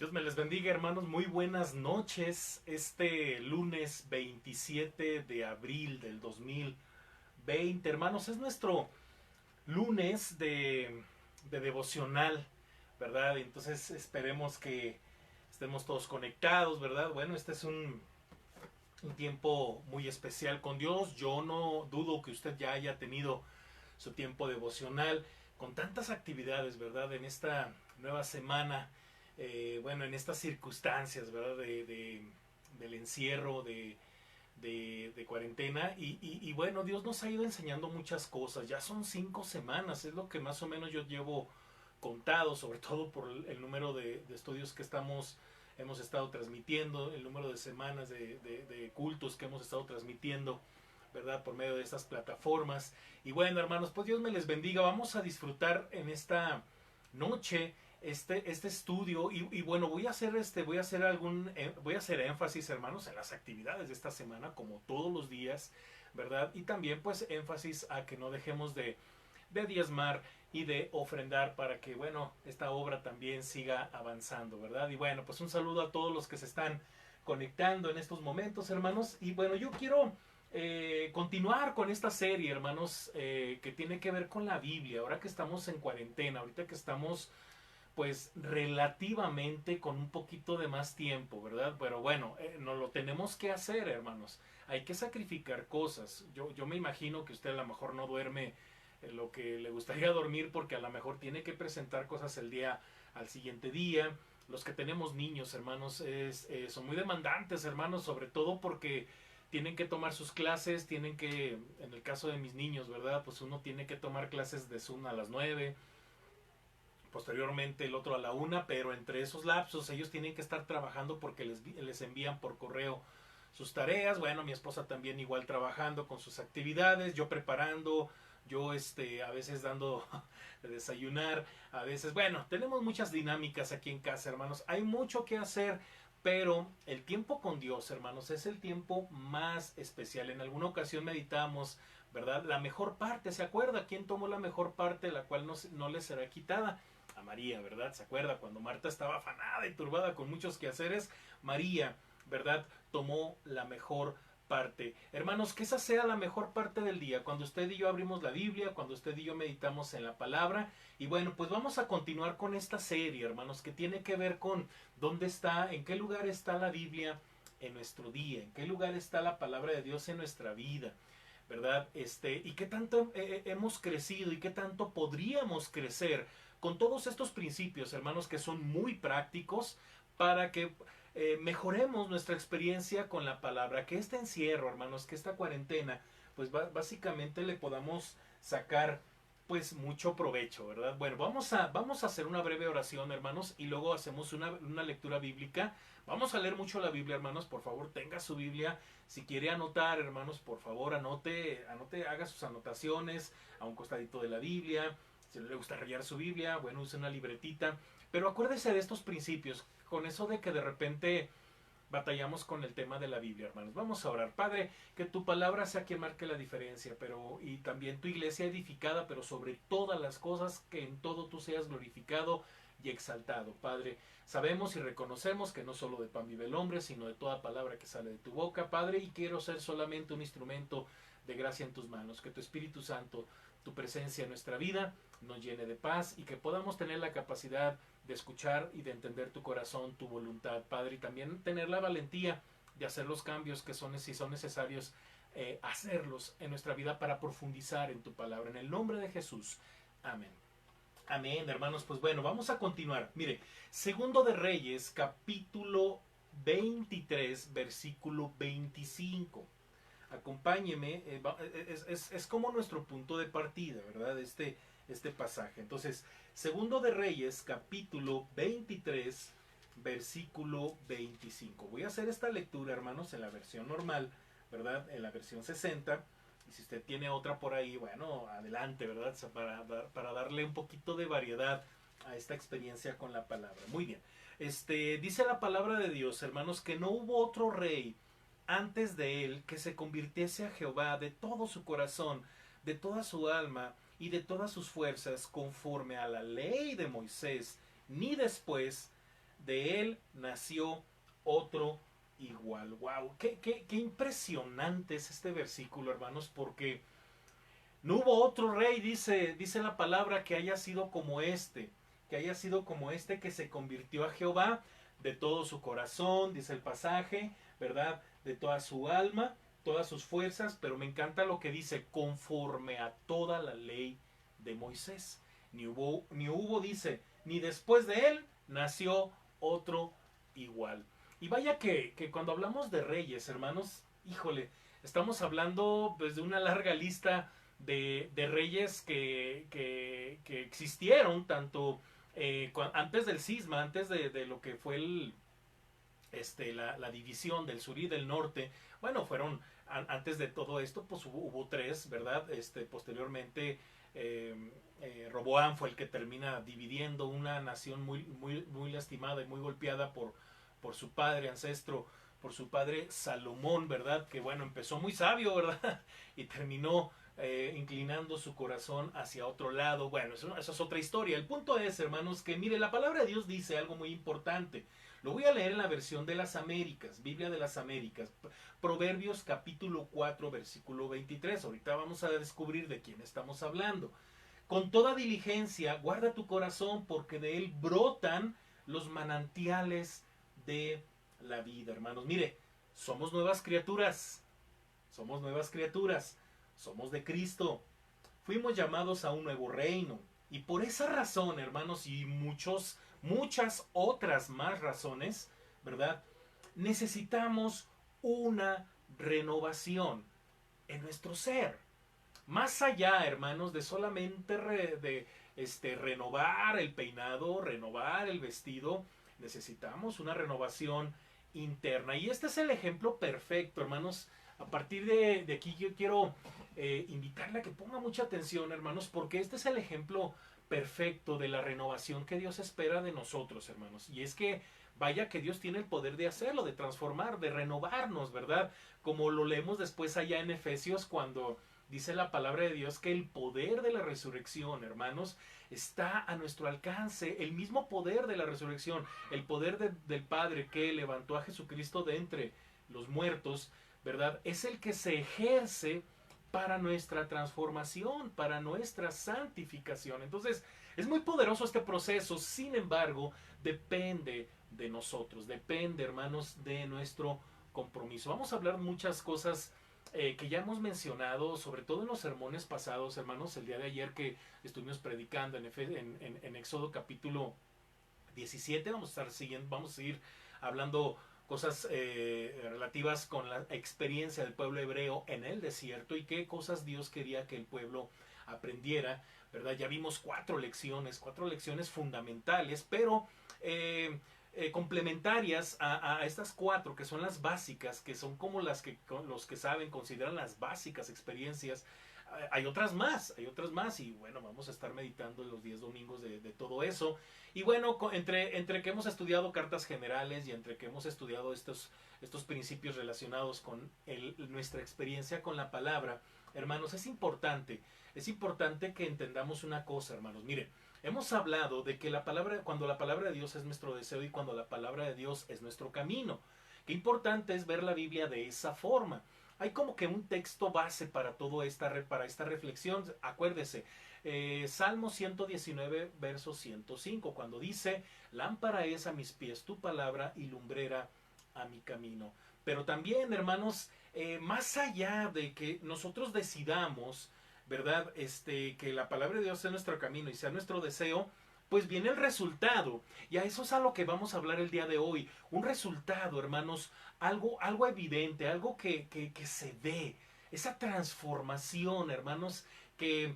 Dios me les bendiga, hermanos. Muy buenas noches. Este lunes 27 de abril del 2020, hermanos, es nuestro lunes de devocional, ¿verdad? Entonces esperemos que estemos todos conectados, ¿verdad? Bueno, este es un tiempo muy especial con Dios. Yo no dudo que usted ya haya tenido su tiempo devocional con tantas actividades, ¿verdad? En esta nueva semana, bueno, en estas circunstancias, ¿verdad? Del encierro, de cuarentena y bueno, Dios nos ha ido enseñando muchas cosas. Ya son 5 semanas, es lo que más o menos yo llevo contado, sobre todo por el número de estudios que hemos estado transmitiendo, el número de semanas de cultos que hemos estado transmitiendo, ¿verdad? Por medio de estas plataformas. Y bueno, hermanos, pues Dios me les bendiga. Vamos a disfrutar en esta noche este estudio y bueno, voy a hacer énfasis, hermanos, en las actividades de esta semana, como todos los días, ¿verdad? Y también pues énfasis a que no dejemos de diezmar y de ofrendar para que, bueno, esta obra también siga avanzando, ¿verdad? Y bueno, pues un saludo a todos los que se están conectando en estos momentos, hermanos. Y bueno, yo quiero continuar con esta serie, hermanos, que tiene que ver con la Biblia. Ahora que estamos en cuarentena, ahorita que estamos pues relativamente con un poquito de más tiempo, ¿verdad? Pero bueno, no lo tenemos que hacer, hermanos. Hay que sacrificar cosas. Yo me imagino que usted a lo mejor no duerme lo que le gustaría dormir porque a lo mejor tiene que presentar cosas el día al siguiente día. Los que tenemos niños, hermanos, son muy demandantes, hermanos, sobre todo porque tienen que tomar sus clases, tienen que, en el caso de mis niños, ¿verdad? Pues uno tiene que tomar clases de Zoom a las 9, posteriormente el otro a la 1, pero entre esos lapsos ellos tienen que estar trabajando porque les envían por correo sus tareas. Bueno, mi esposa también igual trabajando con sus actividades, yo preparando, yo a veces dando de desayunar, a veces, bueno, tenemos muchas dinámicas aquí en casa, hermanos. Hay mucho que hacer, pero el tiempo con Dios, hermanos, es el tiempo más especial. En alguna ocasión meditamos, ¿verdad? La mejor parte, ¿se acuerda? ¿Quién tomó la mejor parte, la cual no le será quitada? A María, ¿verdad? ¿Se acuerda? Cuando Marta estaba afanada y turbada con muchos quehaceres, María, ¿verdad? Tomó la mejor parte. Hermanos, que esa sea la mejor parte del día, cuando usted y yo abrimos la Biblia, cuando usted y yo meditamos en la palabra. Y bueno, pues vamos a continuar con esta serie, hermanos, que tiene que ver con dónde está, en qué lugar está la Biblia en nuestro día, en qué lugar está la palabra de Dios en nuestra vida, ¿verdad? Y qué tanto hemos crecido y qué tanto podríamos crecer con todos estos principios, hermanos, que son muy prácticos para que mejoremos nuestra experiencia con la palabra, que este encierro, hermanos, que esta cuarentena, pues básicamente le podamos sacar pues mucho provecho, ¿verdad? Bueno, vamos a hacer una breve oración, hermanos, y luego hacemos una lectura bíblica. Vamos a leer mucho la Biblia, hermanos, por favor, tenga su Biblia. Si quiere anotar, hermanos, por favor, anote, haga sus anotaciones a un costadito de la Biblia. Si no le gusta rayar su Biblia, bueno, use una libretita. Pero acuérdese de estos principios, con eso de que de repente batallamos con el tema de la Biblia, hermanos. Vamos a orar. Padre, que tu palabra sea quien marque la diferencia, pero y también tu iglesia edificada, pero sobre todas las cosas, que en todo tú seas glorificado y exaltado. Padre, sabemos y reconocemos que no solo de pan vive el hombre, sino de toda palabra que sale de tu boca, Padre, y quiero ser solamente un instrumento de gracia en tus manos. Que tu Espíritu Santo, tu presencia en nuestra vida, nos llene de paz y que podamos tener la capacidad de escuchar y de entender tu corazón, tu voluntad, Padre, y también tener la valentía de hacer los cambios que son, si son necesarios, hacerlos en nuestra vida para profundizar en tu palabra. En el nombre de Jesús. Amén. Amén, hermanos. Pues bueno, vamos a continuar. Mire, Segundo de Reyes, capítulo 23, versículo 25. Acompáñeme, es como nuestro punto de partida, ¿verdad? Este pasaje. Entonces, Segundo de Reyes, capítulo 23, versículo 25. Voy a hacer esta lectura, hermanos, en la versión normal, ¿verdad? En la versión 60. Y si usted tiene otra por ahí, bueno, adelante, ¿verdad? Para darle un poquito de variedad a esta experiencia con la palabra. Muy bien. Dice la palabra de Dios, hermanos, que no hubo otro rey antes de él que se convirtiese a Jehová de todo su corazón, de toda su alma y de todas sus fuerzas, conforme a la ley de Moisés, ni después de él nació otro igual. Wow, qué impresionante es este versículo, hermanos, porque no hubo otro rey, dice la palabra, que haya sido como este, que haya sido como este que se convirtió a Jehová de todo su corazón, dice el pasaje, ¿verdad? De toda su alma, todas sus fuerzas, pero me encanta lo que dice, conforme a toda la ley de Moisés. Dice, ni después de él nació otro igual. Y vaya que cuando hablamos de reyes, hermanos, híjole, estamos hablando pues, de una larga lista de reyes que existieron, tanto antes del cisma, antes de lo que fue la división del sur y del norte. Bueno, antes de todo esto, pues hubo tres, ¿verdad? Posteriormente, Roboam fue el que termina dividiendo una nación muy lastimada y muy golpeada por su padre ancestro, por su padre Salomón, ¿verdad? Que bueno, empezó muy sabio, ¿verdad? Y terminó inclinando su corazón hacia otro lado. Bueno, eso es otra historia. El punto es, hermanos, que mire, la palabra de Dios dice algo muy importante. Lo voy a leer en la versión de las Américas, Biblia de las Américas, Proverbios capítulo 4, versículo 23. Ahorita vamos a descubrir de quién estamos hablando. Con toda diligencia, guarda tu corazón, porque de él brotan los manantiales de la vida, hermanos. Mire, somos nuevas criaturas, somos nuevas criaturas, somos de Cristo, fuimos llamados a un nuevo reino. Y por esa razón, hermanos, y muchas otras más razones, ¿verdad? Necesitamos una renovación en nuestro ser. Más allá, hermanos, de solamente renovar el peinado, renovar el vestido, necesitamos una renovación interna. Y este es el ejemplo perfecto, hermanos. A partir de aquí yo quiero invitarle a que ponga mucha atención, hermanos, porque este es el ejemplo perfecto de la renovación que Dios espera de nosotros, hermanos. Y es que vaya que Dios tiene el poder de hacerlo, de transformar, de renovarnos, ¿verdad? Como lo leemos después allá en Efesios, cuando dice la palabra de Dios que el poder de la resurrección, hermanos, está a nuestro alcance. El mismo poder de la resurrección, el poder del Padre que levantó a Jesucristo de entre los muertos, ¿verdad? Es el que se ejerce para nuestra transformación, para nuestra santificación. Entonces, es muy poderoso este proceso, sin embargo, depende de nosotros, depende, hermanos, de nuestro compromiso. Vamos a hablar muchas cosas que ya hemos mencionado, sobre todo en los sermones pasados, hermanos, el día de ayer que estuvimos predicando en Éxodo capítulo 17, vamos a seguir hablando cosas relativas con la experiencia del pueblo hebreo en el desierto y qué cosas Dios quería que el pueblo aprendiera, ¿verdad? Ya vimos cuatro lecciones fundamentales, pero complementarias a estas cuatro, que son las básicas, que son como los que saben, consideran las básicas experiencias. Hay otras más, y bueno, vamos a estar meditando en los 10 domingos de todo eso. Y bueno, entre que hemos estudiado cartas generales y entre que hemos estudiado estos principios relacionados con nuestra experiencia con la palabra, hermanos, es importante que entendamos una cosa, hermanos. Miren, hemos hablado de que cuando la palabra de Dios es nuestro deseo y cuando la palabra de Dios es nuestro camino. Qué importante es ver la Biblia de esa forma. Hay como que un texto base para para esta reflexión. Acuérdese, Salmo 119, verso 105, cuando dice, lámpara es a mis pies tu palabra y lumbrera a mi camino. Pero también, hermanos, más allá de que nosotros decidamos, ¿verdad? Que la palabra de Dios sea nuestro camino y sea nuestro deseo, pues viene el resultado. Y a eso es a lo que vamos a hablar el día de hoy. Un resultado, hermanos, algo evidente, algo que se ve. Esa transformación, hermanos, que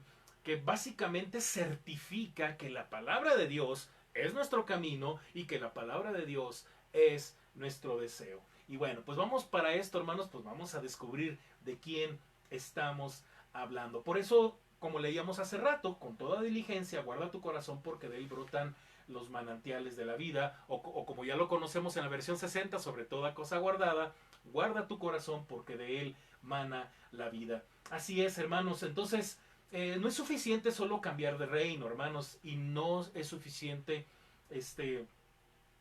básicamente certifica que la palabra de Dios es nuestro camino y que la palabra de Dios es nuestro deseo. Y bueno, pues vamos para esto, hermanos, pues vamos a descubrir de quién estamos hablando. Por eso, como leíamos hace rato, con toda diligencia, guarda tu corazón porque de él brotan los manantiales de la vida, o como ya lo conocemos en la versión 60, sobre toda cosa guardada, guarda tu corazón porque de él mana la vida. Así es, hermanos. Entonces, no es suficiente solo cambiar de reino, hermanos, y no es suficiente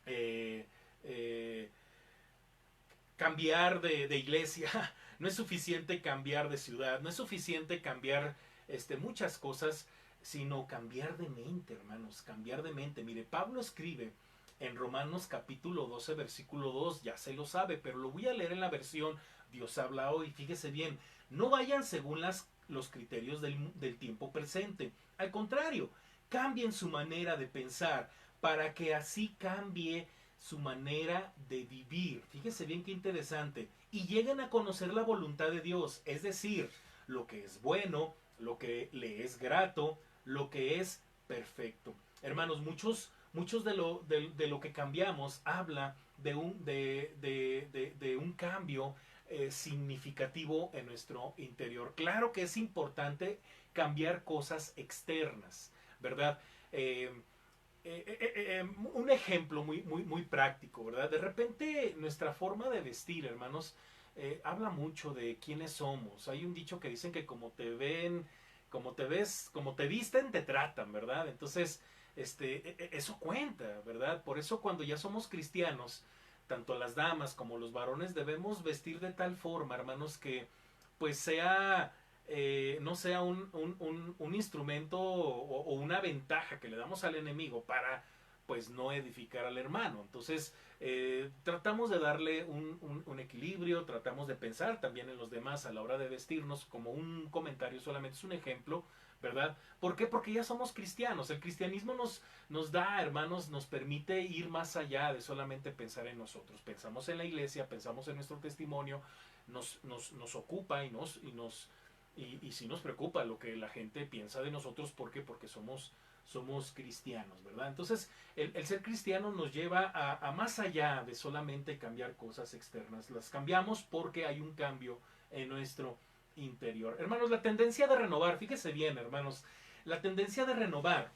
eh, eh, cambiar de iglesia, no es suficiente cambiar de ciudad, no es suficiente cambiar muchas cosas, sino cambiar de mente, hermanos, cambiar de mente. Mire, Pablo escribe en Romanos capítulo 12, versículo 2, ya se lo sabe, pero lo voy a leer en la versión Dios habla hoy. Fíjese bien, no vayan según los criterios del tiempo presente. Al contrario, cambien su manera de pensar para que así cambie su manera de vivir. Fíjese bien qué interesante. Y lleguen a conocer la voluntad de Dios, es decir, lo que es bueno, lo que le es grato, lo que es perfecto. Hermanos, muchos de lo que cambiamos habla de un cambio significativo en nuestro interior. Claro que es importante cambiar cosas externas, ¿verdad? Un ejemplo muy práctico, ¿verdad? De repente nuestra forma de vestir, hermanos, habla mucho de quiénes somos. Hay un dicho que dicen que como te ven, como te ves, como te visten, te tratan, ¿verdad? Entonces, eso cuenta, ¿verdad? Por eso cuando ya somos cristianos, tanto las damas como los varones debemos vestir de tal forma, hermanos, que pues sea no sea un instrumento o una ventaja que le damos al enemigo para pues no edificar al hermano. Entonces tratamos de darle un equilibrio, tratamos de pensar también en los demás a la hora de vestirnos, como un comentario solamente, es un ejemplo, ¿verdad? ¿Por qué? Porque ya somos cristianos. El cristianismo nos da, hermanos, nos permite ir más allá de solamente pensar en nosotros. Pensamos en la iglesia, pensamos en nuestro testimonio, nos ocupa y sí nos preocupa lo que la gente piensa de nosotros. ¿Por qué? Porque somos cristianos, ¿verdad? Entonces, el ser cristiano nos lleva a más allá de solamente cambiar cosas externas. Las cambiamos porque hay un cambio en nuestro interior. Hermanos, la tendencia de renovar, fíjese bien, hermanos, la tendencia de renovar,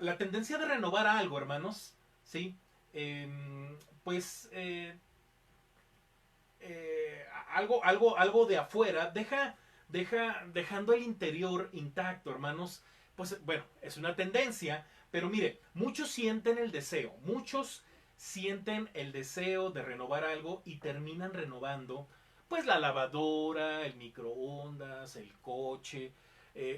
la tendencia de renovar algo, hermanos, ¿sí? Pues algo de afuera, dejando el interior intacto, hermanos. Pues bueno, es una tendencia, pero mire, muchos sienten el deseo de renovar algo y terminan renovando, pues la lavadora, el microondas, el coche.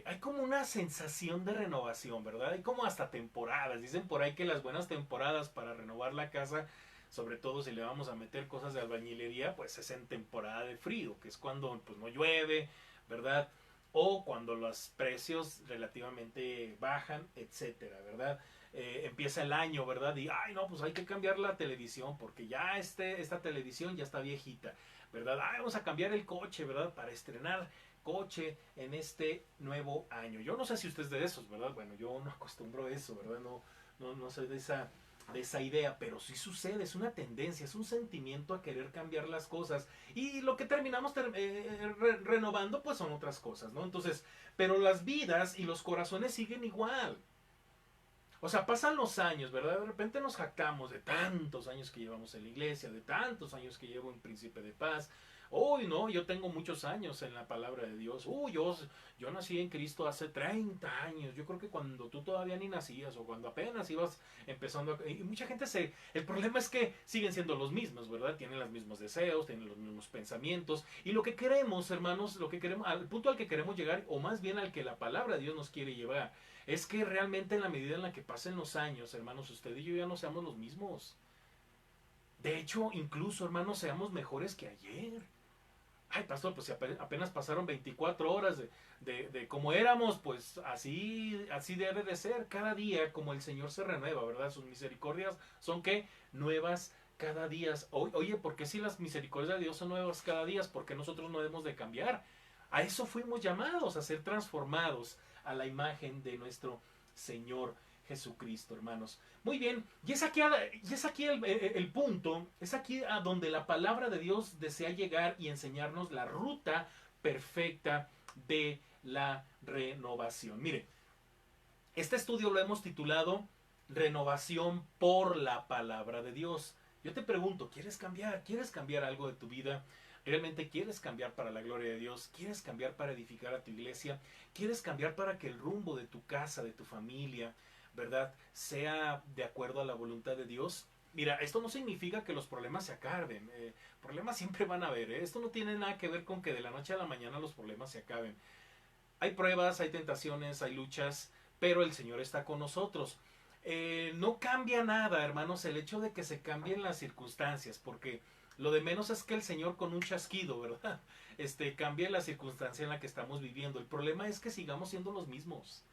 Hay como una sensación de renovación, ¿verdad? Hay como hasta temporadas. Dicen por ahí que las buenas temporadas para renovar la casa, sobre todo si le vamos a meter cosas de albañilería, pues es en temporada de frío, que es cuando pues no llueve, ¿verdad? O cuando los precios relativamente bajan, etcétera, ¿verdad? Empieza el año, ¿verdad? Y, ay, no, pues hay que cambiar la televisión porque ya esta televisión ya está viejita, ¿verdad? Ay, vamos a cambiar el coche, ¿verdad? Para estrenar coche en este nuevo año. Yo no sé si usted es de esos, ¿verdad? Bueno, yo no acostumbro a eso, ¿verdad? No soy de esa idea, pero sí sucede, es una tendencia, es un sentimiento a querer cambiar las cosas y lo que terminamos renovando pues son otras cosas, ¿no? Entonces, pero las vidas y los corazones siguen igual. O sea, pasan los años, ¿verdad? De repente nos jactamos de tantos años que llevamos en la iglesia, de tantos años que llevo en Príncipe de Paz. Uy, no, yo tengo muchos años en la palabra de Dios. Uy, yo nací en Cristo hace 30 años. Yo creo que cuando tú todavía ni nacías o cuando apenas ibas empezando a... Y mucha gente se... El problema es que siguen siendo los mismos, ¿verdad? Tienen los mismos deseos, tienen los mismos pensamientos. Y lo que queremos, hermanos, lo que queremos, al punto al que queremos llegar, o más bien al que la palabra de Dios nos quiere llevar, es que realmente en la medida en la que pasen los años, hermanos, usted y yo ya no seamos los mismos. De hecho, incluso, hermanos, seamos mejores que ayer. Ay, pastor, pues si apenas pasaron 24 horas de cómo éramos, pues así debe de ser. Cada día como el Señor se renueva, ¿verdad? Sus misericordias son que nuevas cada día. Oye, ¿por qué si las misericordias de Dios son nuevas cada día? ¿Por qué nosotros no debemos de cambiar? A eso fuimos llamados, a ser transformados a la imagen de nuestro Señor Jesucristo, hermanos. Muy bien, y es aquí el punto, es aquí a donde la palabra de Dios desea llegar y enseñarnos la ruta perfecta de la renovación. Mire, este estudio lo hemos titulado Renovación por la palabra de Dios. Yo te pregunto, ¿quieres cambiar? ¿Quieres cambiar algo de tu vida? ¿Realmente quieres cambiar para la gloria de Dios? ¿Quieres cambiar para edificar a tu iglesia? ¿Quieres cambiar para que el rumbo de tu casa, de tu familia, ¿verdad?, sea de acuerdo a la voluntad de Dios? Mira, esto no significa que los problemas se acaben. Problemas siempre van a haber. Esto no tiene nada que ver con que de la noche a la mañana los problemas se acaben. Hay pruebas, hay tentaciones, hay luchas, pero el Señor está con nosotros. No cambia nada, hermanos, el hecho de que se cambien las circunstancias, porque lo de menos es que el Señor con un chasquido, ¿verdad? Cambie la circunstancia en la que estamos viviendo. El problema es que sigamos siendo los mismos.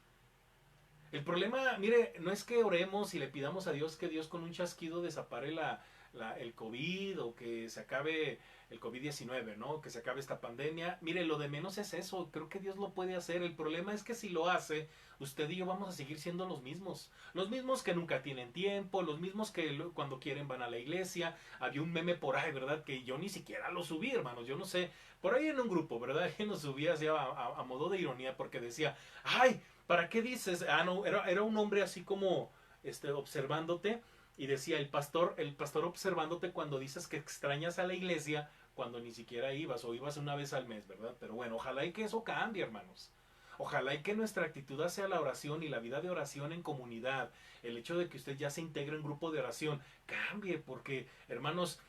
El problema, mire, no es que oremos y le pidamos a Dios que Dios con un chasquido desapare el COVID o que se acabe el COVID-19, ¿no? Que se acabe esta pandemia. Mire, lo de menos es eso. Creo que Dios lo puede hacer. El problema es que si lo hace, usted y yo vamos a seguir siendo los mismos. Los mismos que nunca tienen tiempo, los mismos que cuando quieren van a la iglesia. Había un meme por ahí, ¿verdad? Que yo ni siquiera lo subí, hermanos. Yo no sé. Por ahí en un grupo, ¿verdad? Que lo subí así a modo de ironía porque decía, ¡ay! ¿Para qué dices? Ah, no, era un hombre así como observándote y decía el pastor observándote cuando dices que extrañas a la iglesia cuando ni siquiera ibas o ibas una vez al mes, ¿verdad? Pero bueno, ojalá y que eso cambie, hermanos. Ojalá y que nuestra actitud hacia la oración y la vida de oración en comunidad, el hecho de que usted ya se integre en grupo de oración, cambie, porque, hermanos,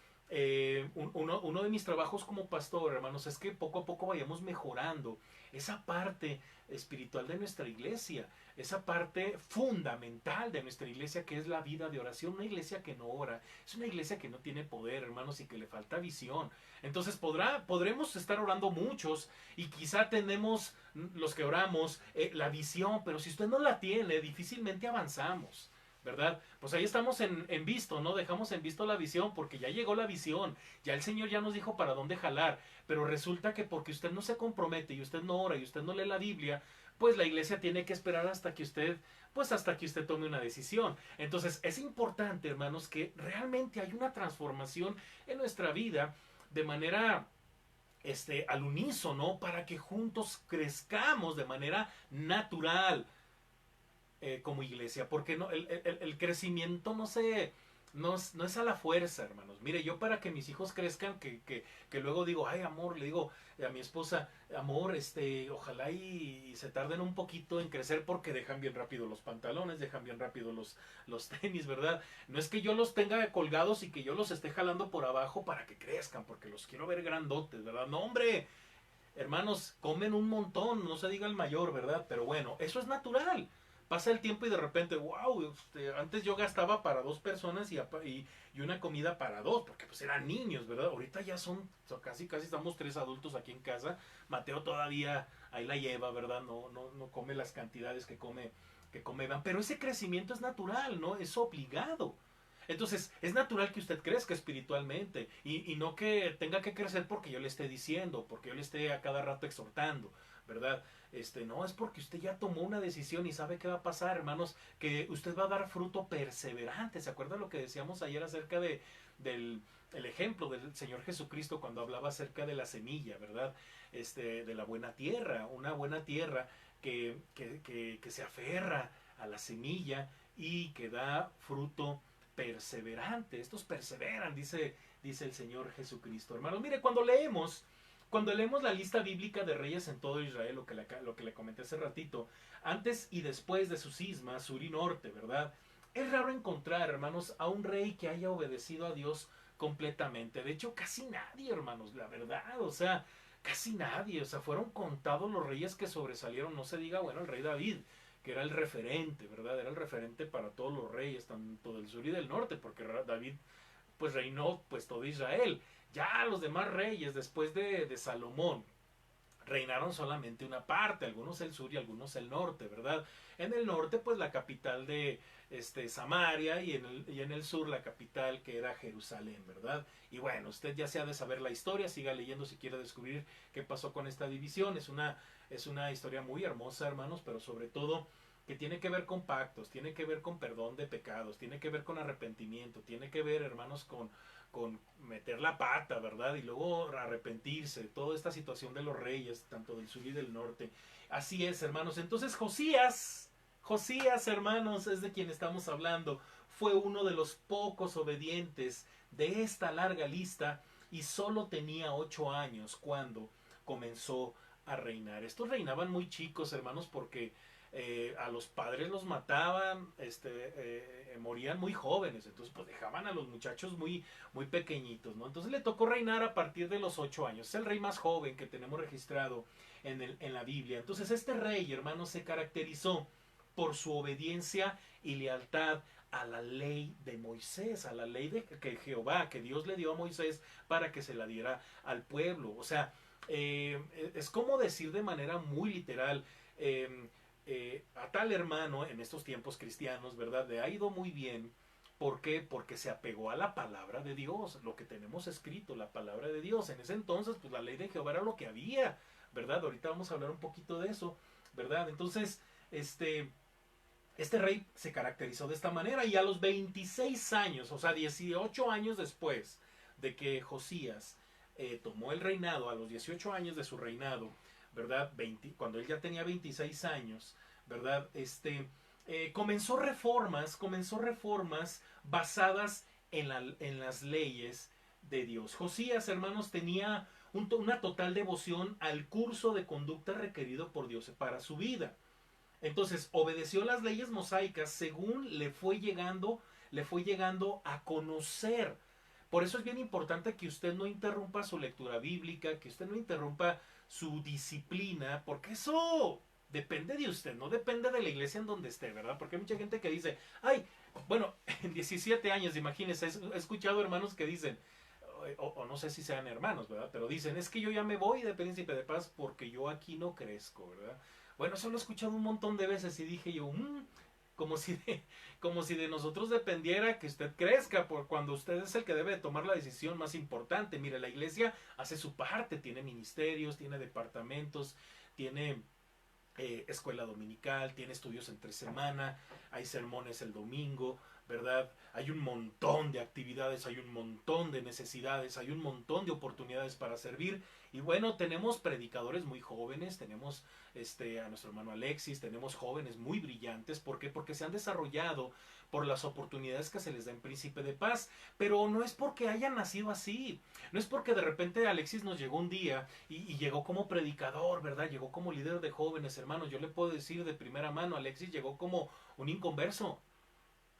uno de mis trabajos como pastor, hermanos, es que poco a poco vayamos mejorando esa parte espiritual de nuestra iglesia, esa parte fundamental de nuestra iglesia que es la vida de oración. Una iglesia que no ora es una iglesia que no tiene poder, hermanos, y que le falta visión. Entonces podremos estar orando muchos y quizá tenemos los que oramos la visión, pero si usted no la tiene, difícilmente avanzamos, ¿verdad? Pues ahí estamos en visto, ¿no? Dejamos en visto la visión porque ya llegó la visión, ya el Señor ya nos dijo para dónde jalar, pero resulta que porque usted no se compromete y usted no ora y usted no lee la Biblia, pues la iglesia tiene que esperar hasta que usted tome una decisión. Entonces es importante, hermanos, que realmente hay una transformación en nuestra vida de manera al unísono para que juntos crezcamos de manera natural como iglesia, porque no, el crecimiento no es a la fuerza, hermanos. Mire, yo para que mis hijos crezcan, que luego digo, ay, amor, le digo a mi esposa, amor, ojalá y se tarden un poquito en crecer porque dejan bien rápido los pantalones, dejan bien rápido los tenis, ¿verdad? No es que yo los tenga colgados y que yo los esté jalando por abajo para que crezcan, porque los quiero ver grandotes, ¿verdad? No, hombre, hermanos, comen un montón, no se diga el mayor, ¿verdad? Pero bueno, eso es natural. Pasa el tiempo y de repente, wow, antes yo gastaba para dos personas y una comida para dos, porque pues eran niños, ¿verdad? Ahorita ya casi estamos tres adultos aquí en casa. Mateo todavía ahí la lleva, ¿verdad? No come las cantidades que come Iván, pero ese crecimiento es natural, ¿no? Es obligado. Entonces, es natural que usted crezca espiritualmente y no que tenga que crecer porque yo le esté diciendo, porque yo le esté a cada rato exhortando, ¿verdad? No, es porque usted ya tomó una decisión y sabe qué va a pasar, hermanos, que usted va a dar fruto perseverante. ¿Se acuerda lo que decíamos ayer acerca del el ejemplo del Señor Jesucristo cuando hablaba acerca de la semilla, ¿verdad? De la buena tierra, una buena tierra que se aferra a la semilla y que da fruto perseverante. Estos perseveran, dice el Señor Jesucristo. Hermanos, mire, cuando leemos la lista bíblica de reyes en todo Israel, lo que le comenté hace ratito, antes y después de su cisma, sur y norte, ¿verdad? Es raro encontrar, hermanos, a un rey que haya obedecido a Dios completamente. De hecho, casi nadie, hermanos, la verdad, o sea, casi nadie. O sea, fueron contados los reyes que sobresalieron, no se diga, bueno, el rey David, que era el referente, ¿verdad? Era el referente para todos los reyes, tanto del sur y del norte, porque David pues reinó pues todo Israel. Ya los demás reyes después de Salomón reinaron solamente una parte, algunos el sur y algunos el norte, ¿verdad? En el norte pues la capital de Samaria y en el sur la capital que era Jerusalén, ¿verdad? Y bueno, usted ya se ha de saber la historia, siga leyendo si quiere descubrir qué pasó con esta división. Es una historia muy hermosa, hermanos, pero sobre todo que tiene que ver con pactos, tiene que ver con perdón de pecados, tiene que ver con arrepentimiento, tiene que ver, hermanos, con meter la pata, ¿verdad? Y luego arrepentirse, toda esta situación de los reyes, tanto del sur y del norte. Así es, hermanos. Entonces Josías, hermanos, es de quien estamos hablando. Fue uno de los pocos obedientes de esta larga lista y solo tenía 8 años cuando comenzó a reinar. Estos reinaban muy chicos, hermanos, porque a los padres los mataban, morían muy jóvenes, entonces pues dejaban a los muchachos muy pequeñitos, ¿no? Entonces le tocó reinar a partir de los 8 años. Es el rey más joven que tenemos registrado en la Biblia. Entonces este rey, hermanos, se caracterizó por su obediencia y lealtad a la ley de Moisés, a la ley que Jehová, que Dios le dio a Moisés para que se la diera al pueblo. O sea, es como decir de manera muy literal, a tal hermano en estos tiempos cristianos, ¿verdad? Le ha ido muy bien. ¿Por qué? Porque se apegó a la palabra de Dios, lo que tenemos escrito, la palabra de Dios. En ese entonces, pues la ley de Jehová era lo que había, ¿verdad? Ahorita vamos a hablar un poquito de eso, ¿verdad? Entonces, este rey se caracterizó de esta manera y a los 26 años, o sea, 18 años después de que Josías tomó el reinado, a los 18 años de su reinado, ¿verdad? Cuando él ya tenía 26 años, ¿verdad? Comenzó reformas basadas en las leyes de Dios. Josías, hermanos, tenía una total devoción al curso de conducta requerido por Dios para su vida. Entonces, obedeció las leyes mosaicas según le fue llegando a conocer. Por eso es bien importante que usted no interrumpa su lectura bíblica, que usted no interrumpa su disciplina, porque eso depende de usted, no depende de la iglesia en donde esté, ¿verdad? Porque hay mucha gente que dice, ay, bueno, en 17 años, imagínense, he escuchado hermanos que dicen, o no sé si sean hermanos, ¿verdad? Pero dicen, es que yo ya me voy de Príncipe de Paz porque yo aquí no crezco, ¿verdad? Bueno, eso lo he escuchado un montón de veces y dije yo, como si como si de nosotros dependiera que usted crezca, por cuando usted es el que debe de tomar la decisión más importante. Mire, la iglesia hace su parte, tiene ministerios, tiene departamentos, tiene escuela dominical, tiene estudios entre semana, hay sermones el domingo, ¿verdad? Hay un montón de actividades, hay un montón de necesidades, hay un montón de oportunidades para servir. Y bueno, tenemos predicadores muy jóvenes, tenemos a nuestro hermano Alexis, tenemos jóvenes muy brillantes. ¿Por qué? Porque se han desarrollado por las oportunidades que se les da en Príncipe de Paz. Pero no es porque hayan nacido así, no es porque de repente Alexis nos llegó un día y llegó como predicador, ¿verdad? Llegó como líder de jóvenes, hermanos. Yo le puedo decir de primera mano, Alexis llegó como un inconverso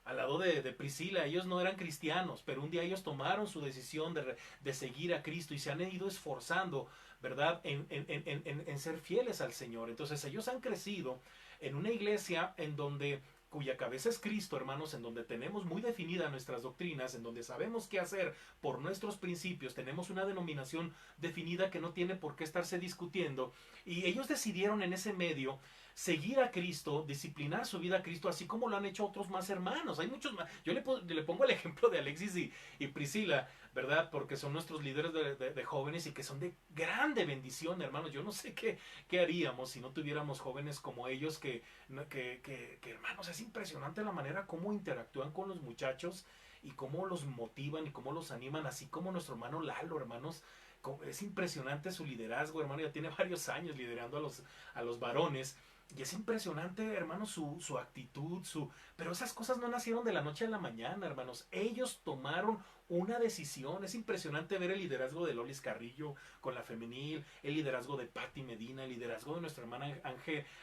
al lado de Priscila. Ellos no eran cristianos, pero un día ellos tomaron su decisión de seguir a Cristo y se han ido esforzando, ¿verdad?, en ser fieles al Señor. Entonces ellos han crecido en una iglesia en donde cuya cabeza es Cristo, hermanos, en donde tenemos muy definidas nuestras doctrinas, en donde sabemos qué hacer por nuestros principios, tenemos una denominación definida que no tiene por qué estarse discutiendo, y ellos decidieron en ese medio seguir a Cristo, disciplinar su vida a Cristo, así como lo han hecho otros más hermanos. Hay muchos más. Yo le pongo el ejemplo de Alexis y Priscila, ¿verdad? Porque son nuestros líderes de jóvenes y que son de grande bendición, hermanos. Yo no sé qué haríamos si no tuviéramos jóvenes como ellos que, hermanos, es impresionante la manera como interactúan con los muchachos y cómo los motivan y cómo los animan, así como nuestro hermano Lalo, hermanos. Es impresionante su liderazgo, hermano. Ya tiene varios años liderando a los varones. Y es impresionante, hermanos, su actitud, pero esas cosas no nacieron de la noche a la mañana, hermanos. Ellos tomaron una decisión. Es impresionante ver el liderazgo de Lolis Carrillo con la femenil, el liderazgo de Patti Medina, el liderazgo de nuestra hermana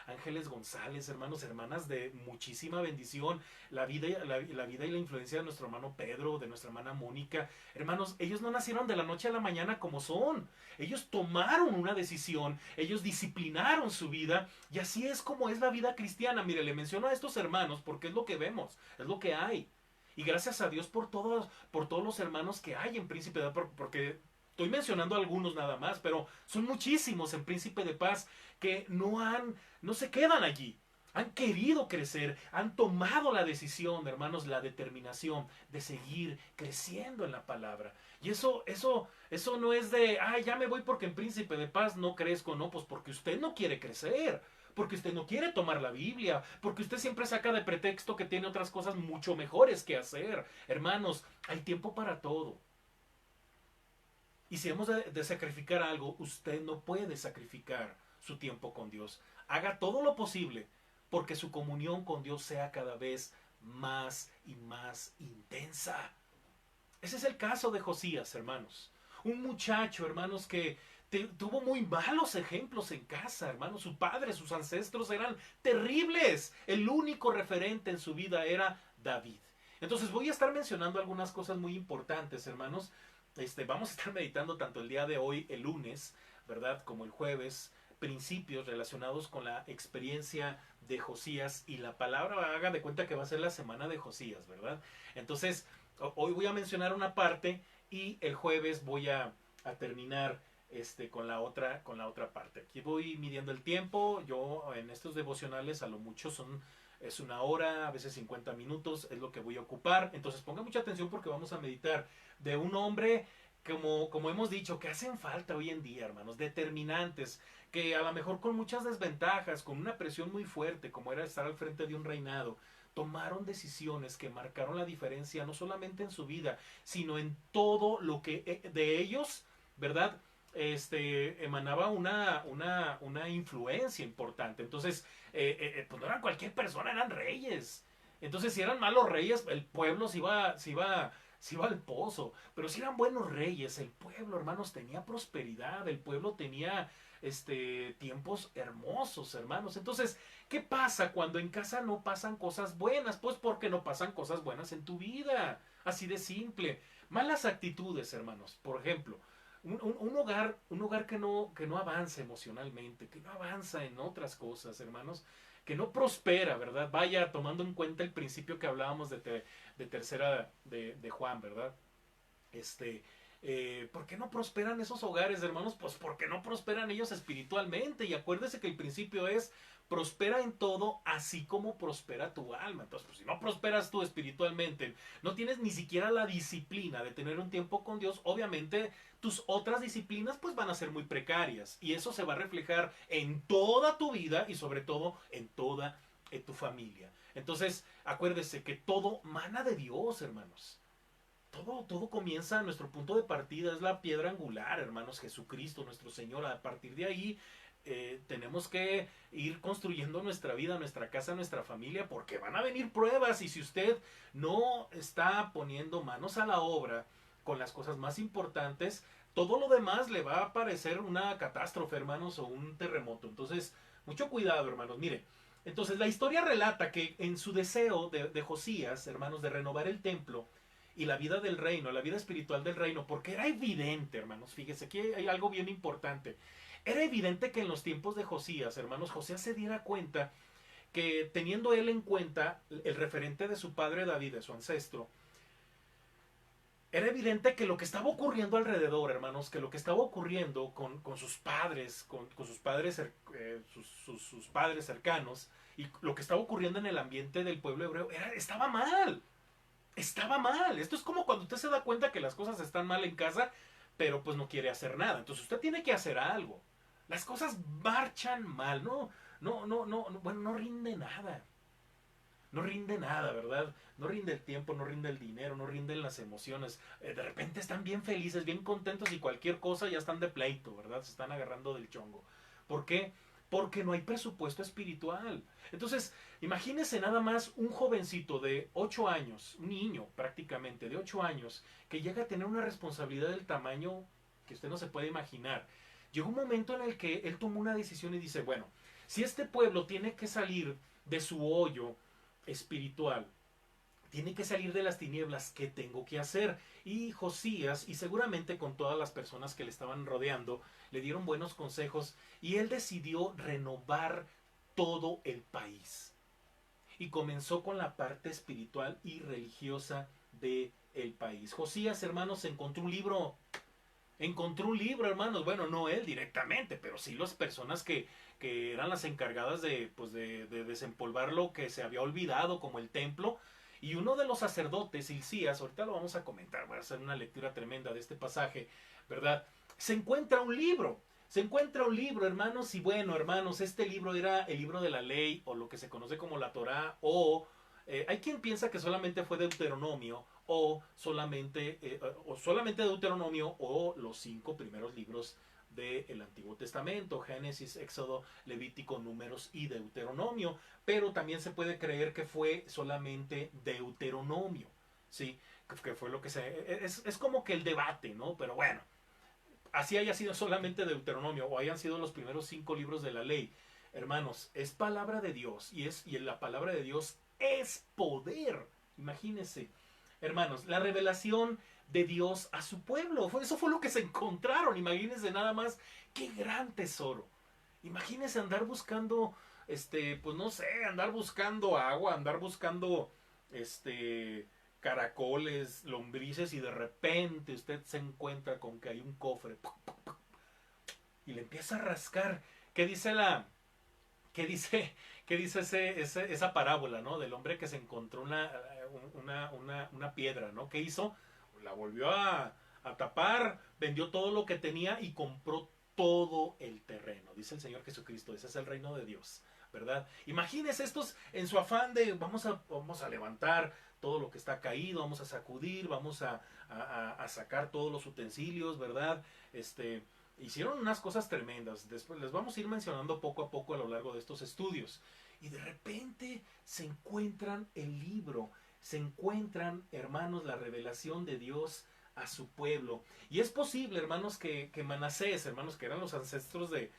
Ángeles González, hermanos, hermanas de muchísima bendición, la vida y la influencia de nuestro hermano Pedro, de nuestra hermana Mónica. Hermanos, ellos no nacieron de la noche a la mañana como son. Ellos tomaron una decisión, ellos disciplinaron su vida, y así es como es la vida cristiana. Mire, le menciono a estos hermanos porque es lo que vemos, es lo que hay. Y gracias a Dios por todos los hermanos que hay en Príncipe de Paz, porque estoy mencionando algunos nada más, pero son muchísimos en Príncipe de Paz que no se quedan allí. Han querido crecer, han tomado la decisión, hermanos, la determinación de seguir creciendo en la palabra. Y eso no es de, ya me voy porque en Príncipe de Paz no crezco, no, pues porque usted no quiere crecer, porque usted no quiere tomar la Biblia, porque usted siempre saca de pretexto que tiene otras cosas mucho mejores que hacer. Hermanos, hay tiempo para todo. Y si hemos de sacrificar algo, usted no puede sacrificar su tiempo con Dios. Haga todo lo posible porque su comunión con Dios sea cada vez más y más intensa. Ese es el caso de Josías, hermanos. Un muchacho, hermanos, que tuvo muy malos ejemplos en casa, hermanos. Su padre, sus ancestros eran terribles. El único referente en su vida era David. Entonces voy a estar mencionando algunas cosas muy importantes, hermanos. Vamos a estar meditando tanto el día de hoy, el lunes, ¿verdad? Como el jueves, principios relacionados con la experiencia de Josías, y la palabra, haga de cuenta que va a ser la semana de Josías, ¿verdad? Entonces, hoy voy a mencionar una parte y el jueves voy a terminar con la otra parte. Aquí voy midiendo el tiempo. Yo en estos devocionales a lo mucho es una hora, a veces 50 minutos, es lo que voy a ocupar. Entonces ponga mucha atención porque vamos a meditar de un hombre, como hemos dicho, que hacen falta hoy en día, hermanos, determinantes, que a lo mejor con muchas desventajas, con una presión muy fuerte, como era estar al frente de un reinado, tomaron decisiones que marcaron la diferencia no solamente en su vida, sino en todo lo que de ellos, ¿verdad? Emanaba una influencia importante. Entonces, pues no eran cualquier persona, eran reyes. Entonces, si eran malos reyes, el pueblo se iba al pozo. Pero si eran buenos reyes, el pueblo, hermanos, tenía prosperidad, el pueblo tenía tiempos hermosos, hermanos. Entonces, ¿qué pasa cuando en casa no pasan cosas buenas? Pues porque no pasan cosas buenas en tu vida. Así de simple. Malas actitudes, hermanos. Por ejemplo, un hogar que no avanza emocionalmente, que no avanza en otras cosas, hermanos, que no prospera, ¿verdad? Vaya tomando en cuenta el principio que hablábamos de tercera de Juan, ¿verdad? ¿Por qué no prosperan esos hogares, hermanos? Pues porque no prosperan ellos espiritualmente. Y acuérdese que el principio es: prospera en todo, así como prospera tu alma. Entonces, pues si no prosperas tú espiritualmente, no tienes ni siquiera la disciplina de tener un tiempo con Dios, obviamente tus otras disciplinas pues van a ser muy precarias. Y eso se va a reflejar en toda tu vida y sobre todo en toda tu familia. Entonces, acuérdese que todo mana de Dios, hermanos. Todo comienza, nuestro punto de partida es la piedra angular, hermanos, Jesucristo, nuestro Señor. A partir de ahí tenemos que ir construyendo nuestra vida, nuestra casa, nuestra familia, porque van a venir pruebas, y si usted no está poniendo manos a la obra con las cosas más importantes, todo lo demás le va a parecer una catástrofe, hermanos, o un terremoto. Entonces, mucho cuidado, hermanos. Mire, entonces la historia relata que en su deseo de Josías, hermanos, de renovar el templo y la vida del reino, la vida espiritual del reino, porque era evidente, hermanos, fíjese, aquí hay algo bien importante. Era evidente que en los tiempos de Josías, hermanos, Josías se diera cuenta que, teniendo él en cuenta el referente de su padre David, de su ancestro, era evidente que lo que estaba ocurriendo alrededor, hermanos, que lo que estaba ocurriendo con sus padres, con sus padres, sus padres cercanos, y lo que estaba ocurriendo en el ambiente del pueblo hebreo, estaba mal. Estaba mal. Esto es como cuando usted se da cuenta que las cosas están mal en casa, pero pues no quiere hacer nada. Entonces usted tiene que hacer algo. Las cosas marchan mal, bueno, no rinde nada. No rinde nada, ¿verdad? No rinde el tiempo, no rinde el dinero, no rinden las emociones. De repente están bien felices, bien contentos, y cualquier cosa ya están de pleito, ¿verdad? Se están agarrando del chongo. ¿Por qué? Porque no hay presupuesto espiritual. Entonces, imagínese nada más un jovencito de 8 años, un niño prácticamente de 8 años, que llega a tener una responsabilidad del tamaño que usted no se puede imaginar. Llegó un momento en el que él tomó una decisión y dice: bueno, si este pueblo tiene que salir de su hoyo espiritual, tiene que salir de las tinieblas, ¿qué tengo que hacer? Y Josías, y seguramente con todas las personas que le estaban rodeando, le dieron buenos consejos, y él decidió renovar todo el país. Y comenzó con la parte espiritual y religiosa del país. Josías, hermanos, encontró un libro, hermanos. Bueno, no él directamente, pero sí las personas que eran las encargadas de desempolvar lo que se había olvidado, como el templo. Y uno de los sacerdotes, Hilcías, ahorita lo vamos a comentar, voy a hacer una lectura tremenda de este pasaje, ¿verdad? Se encuentra un libro. Se encuentra un libro, hermanos, y bueno, hermanos, este libro era el libro de la ley, o lo que se conoce como la Torá, o hay quien piensa que solamente fue Deuteronomio, o solamente Deuteronomio, o los 5 primeros libros del Antiguo Testamento: Génesis, Éxodo, Levítico, Números y Deuteronomio. Pero también se puede creer que fue solamente Deuteronomio, ¿sí? Que fue lo que es como que el debate, ¿no? Pero bueno, así haya sido solamente Deuteronomio o hayan sido los primeros 5 libros de la ley, hermanos, es palabra de Dios y la palabra de Dios es poder. Imagínense, hermanos, la revelación de Dios a su pueblo. Eso fue lo que se encontraron. Imagínense nada más, qué gran tesoro. Imagínense andar buscando, pues no sé, andar buscando agua, andar buscando, caracoles, lombrices y de repente usted se encuentra con que hay un cofre y le empieza a rascar. ¿Qué dice qué dice, qué dice esa parábola, ¿no? Del hombre que se encontró una piedra, ¿no? ¿Qué hizo? La volvió a tapar, vendió todo lo que tenía y compró todo el terreno. Dice el Señor Jesucristo, ese es el reino de Dios, ¿verdad? Imagínense estos en su afán de vamos a levantar todo lo que está caído, vamos a sacudir, vamos a sacar todos los utensilios, ¿verdad? Hicieron unas cosas tremendas. Después les vamos a ir mencionando poco a poco a lo largo de estos estudios. Y de repente se encuentran el libro, se encuentran, hermanos, la revelación de Dios a su pueblo. Y es posible, hermanos, que Manasés, hermanos, que eran los ancestros de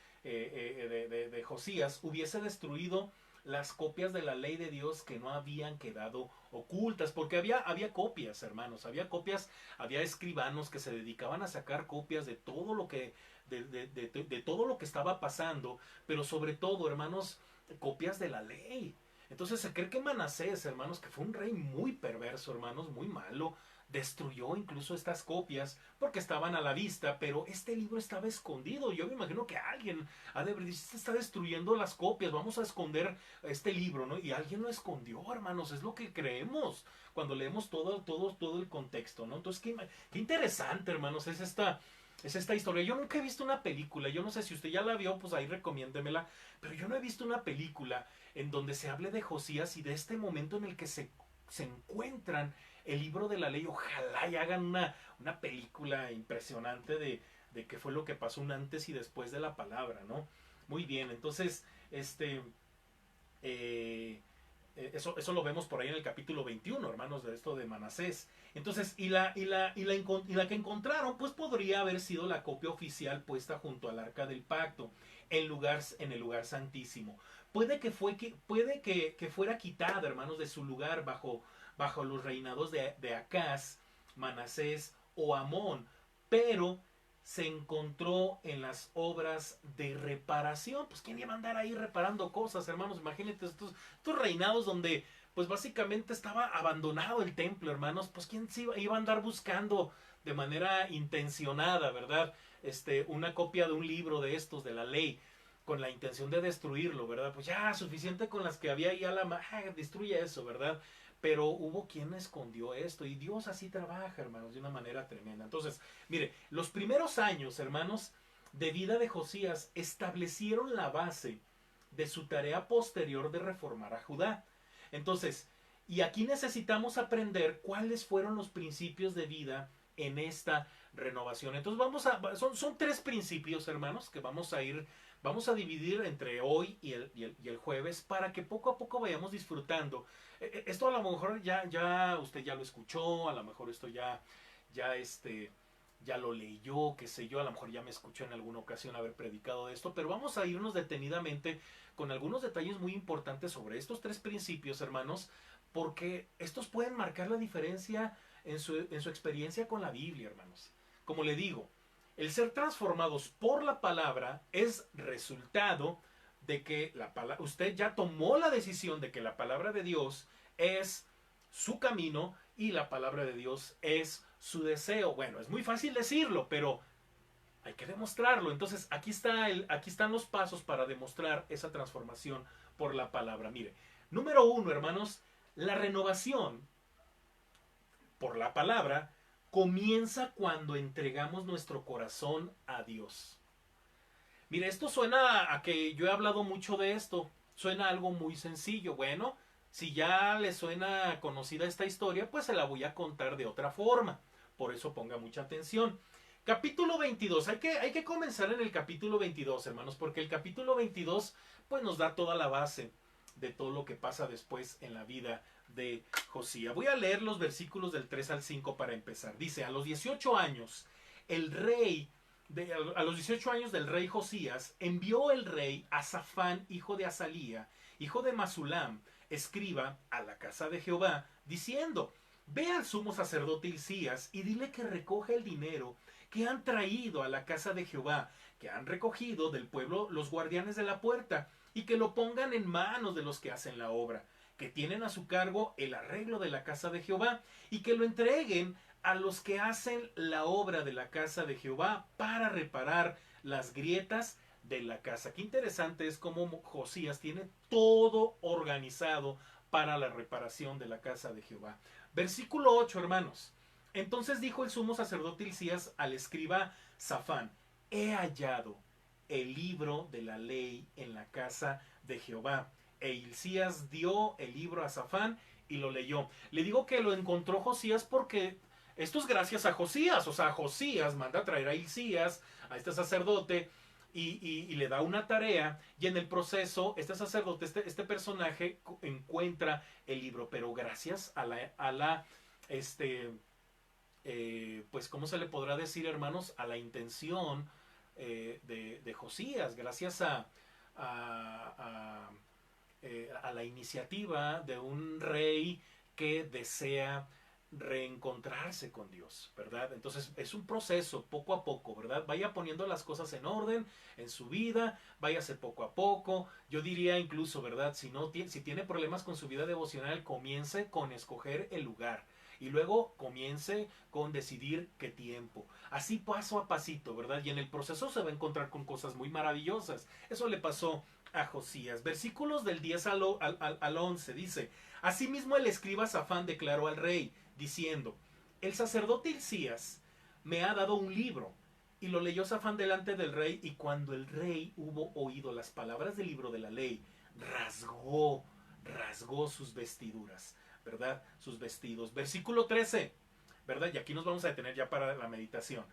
Josías, hubiese destruido las copias de la ley de Dios que no habían quedado ocultas, porque había copias, hermanos, había copias, había escribanos que se dedicaban a sacar copias de todo lo que de todo lo que estaba pasando, pero sobre todo, hermanos, copias de la ley. Entonces se cree que Manasés, hermanos, que fue un rey muy perverso, hermanos, muy malo, destruyó incluso estas copias porque estaban a la vista, pero este libro estaba escondido. Yo me imagino que alguien ha de haber dicho, se está destruyendo las copias, vamos a esconder este libro, ¿no? Y alguien lo escondió, hermanos, es lo que creemos cuando leemos todo el contexto, ¿no? Entonces, qué interesante, hermanos, es esta historia. Yo nunca he visto una película, yo no sé si usted ya la vio, pues ahí recomiéndemela, pero yo no he visto una película en donde se hable de Josías y de este momento en el que se encuentran el libro de la ley. Ojalá y hagan una película impresionante de qué fue lo que pasó un antes y después de la palabra, ¿no? Muy bien, entonces, eso lo vemos por ahí en el capítulo 21, hermanos, de esto de Manasés. Entonces, y la que encontraron, pues podría haber sido la copia oficial puesta junto al arca del pacto, en el lugar santísimo. Puede que fuera quitada, hermanos, de su lugar bajo los reinados de Acaz, Manasés o Amón, pero se encontró en las obras de reparación. Pues quién iba a andar ahí reparando cosas, hermanos. Imagínate estos reinados donde pues básicamente estaba abandonado el templo, hermanos. Pues quién iba a andar buscando de manera intencionada, ¿verdad? Una copia de un libro de estos de la ley con la intención de destruirlo, ¿verdad? Pues ya suficiente con las que había ahí destruye eso, ¿verdad? Pero hubo quien escondió esto y Dios así trabaja, hermanos, de una manera tremenda. Entonces, mire, los primeros años, hermanos, de vida de Josías establecieron la base de su tarea posterior de reformar a Judá. Entonces, y aquí necesitamos aprender cuáles fueron los principios de vida en esta renovación. Entonces son 3 principios, hermanos, que vamos a dividir entre hoy y el jueves para que poco a poco vayamos disfrutando. Esto a lo mejor ya usted ya lo escuchó, a lo mejor esto ya lo leyó, qué sé yo, a lo mejor ya me escuchó en alguna ocasión haber predicado de esto, pero vamos a irnos detenidamente con algunos detalles muy importantes sobre estos 3 principios, hermanos, porque estos pueden marcar la diferencia en su experiencia con la Biblia, hermanos. Como le digo, el ser transformados por la palabra es resultado de que usted ya tomó la decisión de que la palabra de Dios es su camino y la palabra de Dios es su deseo. Bueno, es muy fácil decirlo, pero hay que demostrarlo. Entonces, aquí están los pasos para demostrar esa transformación por la palabra. Mire, número 1, hermanos, la renovación por la palabra comienza cuando entregamos nuestro corazón a Dios. Mire, esto suena a que yo he hablado mucho de esto. Suena algo muy sencillo. Bueno, si ya le suena conocida esta historia, pues se la voy a contar de otra forma. Por eso ponga mucha atención. Capítulo 22. Hay que comenzar en el capítulo 22, hermanos, porque el capítulo 22 pues nos da toda la base de todo lo que pasa después en la vida de Josías. Voy a leer los versículos del 3 al 5 para empezar. Dice, a los 18 años, el rey a los 18 años del rey Josías, envió el rey a Safán, hijo de Azalía, hijo de Masulam, escriba, a la casa de Jehová, diciendo: ve al sumo sacerdote Hilcías y dile que recoja el dinero que han traído a la casa de Jehová, que han recogido del pueblo los guardianes de la puerta, y que lo pongan en manos de los que hacen la obra, que tienen a su cargo el arreglo de la casa de Jehová, y que lo entreguen a los que hacen la obra de la casa de Jehová para reparar las grietas de la casa. Qué interesante es cómo Josías tiene todo organizado para la reparación de la casa de Jehová. Versículo 8, hermanos. Entonces dijo el sumo sacerdote Hilcías al escriba Safán: he hallado el libro de la ley en la casa de Jehová. E Hilcías dio el libro a Safán y lo leyó. Le digo que lo encontró Josías porque esto es gracias a Josías. O sea, Josías manda a traer a Hilcías, a este sacerdote, y le da una tarea, y en el proceso este sacerdote, este personaje encuentra el libro, pero gracias a la pues cómo se le podrá decir, hermanos, a la intención de Josías, gracias a la iniciativa de un rey que desea reencontrarse con Dios, ¿verdad? Entonces es un proceso poco a poco, ¿verdad? Vaya poniendo las cosas en orden en su vida, váyase poco a poco. Yo diría incluso, ¿verdad? Si tiene problemas con su vida devocional, comience con escoger el lugar y luego comience con decidir qué tiempo. Así paso a pasito, ¿verdad? Y en el proceso se va a encontrar con cosas muy maravillosas. Eso le pasó a Josías. Versículos del 10 al 11 dice: asimismo el escriba Safán declaró al rey, diciendo: el sacerdote Hilcías me ha dado un libro. Y lo leyó Safán delante del rey, y cuando el rey hubo oído las palabras del libro de la ley, rasgó sus vestiduras, ¿verdad? Sus vestidos. Versículo 13, ¿verdad? Y aquí nos vamos a detener ya para la meditación.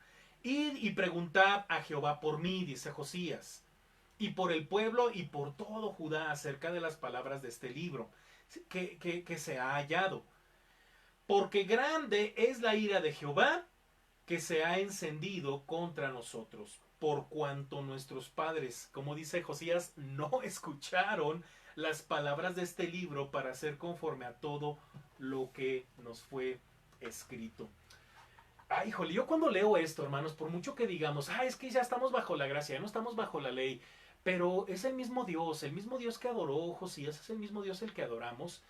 Id y preguntad a Jehová por mí, dice Josías, y por el pueblo y por todo Judá acerca de las palabras de este libro que se ha hallado. Porque grande es la ira de Jehová que se ha encendido contra nosotros, por cuanto nuestros padres, como dice Josías, no escucharon las palabras de este libro para hacer conforme a todo lo que nos fue escrito. Ay, híjole, yo cuando leo esto, hermanos, por mucho que digamos, es que ya estamos bajo la gracia, ya no estamos bajo la ley, pero es el mismo Dios que adoró Josías, es el mismo Dios el que adoramos,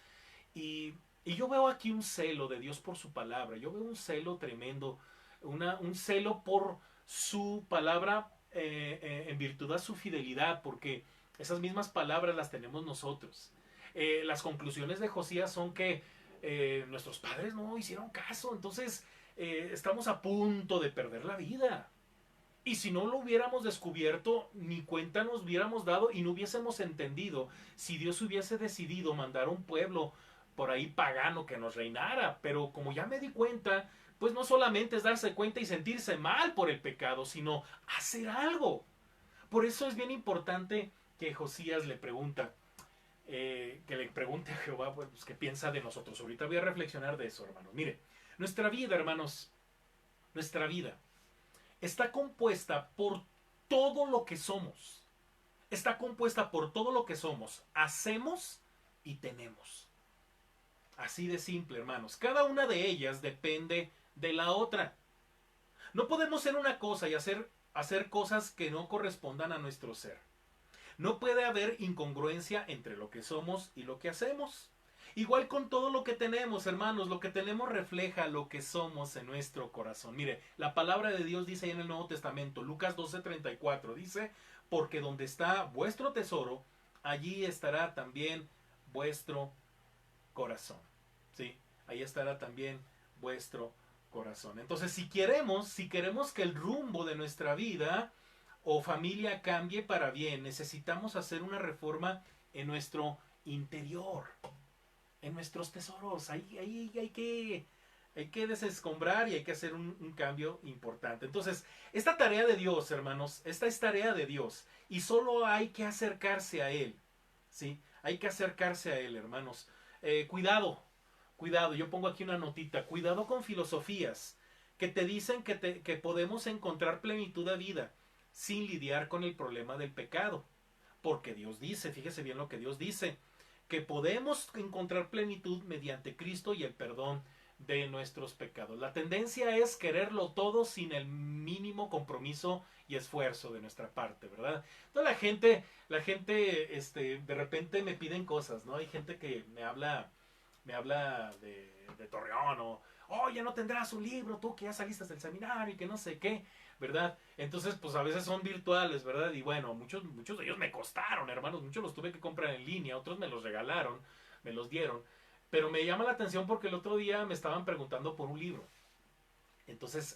y yo veo aquí un celo de Dios por su palabra, yo veo un celo tremendo, un celo por su palabra en virtud a su fidelidad, porque esas mismas palabras las tenemos nosotros. Las conclusiones de Josías son que nuestros padres no hicieron caso, entonces estamos a punto de perder la vida. Y si no lo hubiéramos descubierto, ni cuenta nos hubiéramos dado y no hubiésemos entendido si Dios hubiese decidido mandar a un pueblo por ahí pagano que nos reinara. Pero como ya me di cuenta, pues no solamente es darse cuenta y sentirse mal por el pecado, sino hacer algo. Por eso es bien importante que Josías le pregunta, que le pregunte a Jehová, pues, qué piensa de nosotros. Ahorita voy a reflexionar de eso, hermano. Mire, nuestra vida, hermanos, nuestra vida está compuesta por todo lo que somos. Está compuesta por todo lo que somos, hacemos y tenemos. Así de simple, hermanos. Cada una de ellas depende de la otra. No podemos ser una cosa y hacer cosas que no correspondan a nuestro ser. No puede haber incongruencia entre lo que somos y lo que hacemos. Igual con todo lo que tenemos, hermanos, lo que tenemos refleja lo que somos en nuestro corazón. Mire, la palabra de Dios dice ahí en el Nuevo Testamento, Lucas 12:34, dice: porque donde está vuestro tesoro, allí estará también vuestro corazón. ¿Sí? Ahí estará también vuestro corazón. Entonces, si queremos que el rumbo de nuestra vida o familia cambie para bien, necesitamos hacer una reforma en nuestro interior, en nuestros tesoros. Ahí hay que desescombrar y hay que hacer un cambio importante. Entonces, esta tarea de Dios, hermanos, esta es tarea de Dios y solo hay que acercarse a Él. ¿Sí? Hay que acercarse a Él, hermanos. Cuidado, yo pongo aquí una notita, cuidado con filosofías que te dicen que podemos encontrar plenitud de vida sin lidiar con el problema del pecado. Porque Dios dice, fíjese bien lo que Dios dice, que podemos encontrar plenitud mediante Cristo y el perdón de nuestros pecados. La tendencia es quererlo todo sin el mínimo compromiso y esfuerzo de nuestra parte, ¿verdad? Entonces la gente, de repente me piden cosas, ¿no? Hay gente que me habla de Torreón o, oye, no tendrás un libro, tú que ya saliste del seminario y que no sé qué, ¿verdad? Entonces, pues a veces son virtuales, ¿verdad? Y bueno, muchos de ellos me costaron, hermanos, muchos los tuve que comprar en línea, otros me los regalaron, me los dieron. Pero me llama la atención porque el otro día me estaban preguntando por un libro. Entonces,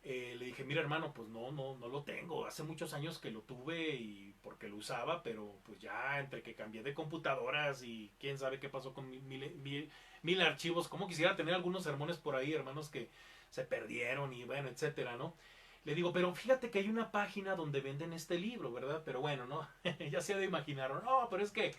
le dije, mira hermano, pues no lo tengo. Hace muchos años que lo tuve y porque lo usaba, pero pues ya entre que cambié de computadoras y quién sabe qué pasó con mil archivos. Como quisiera tener algunos sermones por ahí, hermanos, que se perdieron y bueno, etcétera, ¿no? Le digo, pero fíjate que hay una página donde venden este libro, ¿verdad? Pero bueno, ¿no? Ya se ha de imaginar, no, pero es que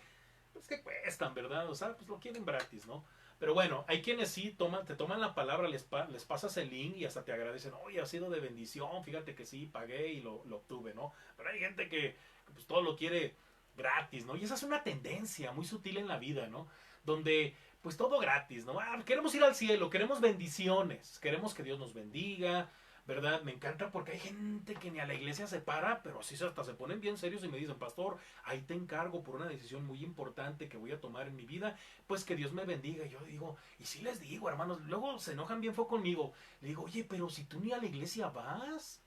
cuestan, ¿verdad? O sea, pues lo quieren gratis, ¿no? Pero bueno, hay quienes sí te toman la palabra, les pasas el link y hasta te agradecen, oye, ha sido de bendición, fíjate que sí, pagué y lo obtuve, ¿no? Pero hay gente que pues todo lo quiere gratis, ¿no? Y esa es una tendencia muy sutil en la vida, ¿no? Donde pues todo gratis, ¿no? Ah, queremos ir al cielo, queremos bendiciones, queremos que Dios nos bendiga, ¿verdad? Me encanta porque hay gente que ni a la iglesia se para, pero sí hasta se ponen bien serios y me dicen, pastor, ahí te encargo por una decisión muy importante que voy a tomar en mi vida, pues que Dios me bendiga. Y yo digo, y sí les digo, hermanos, luego se enojan bien fue conmigo. Le digo, oye, pero si tú ni a la iglesia vas.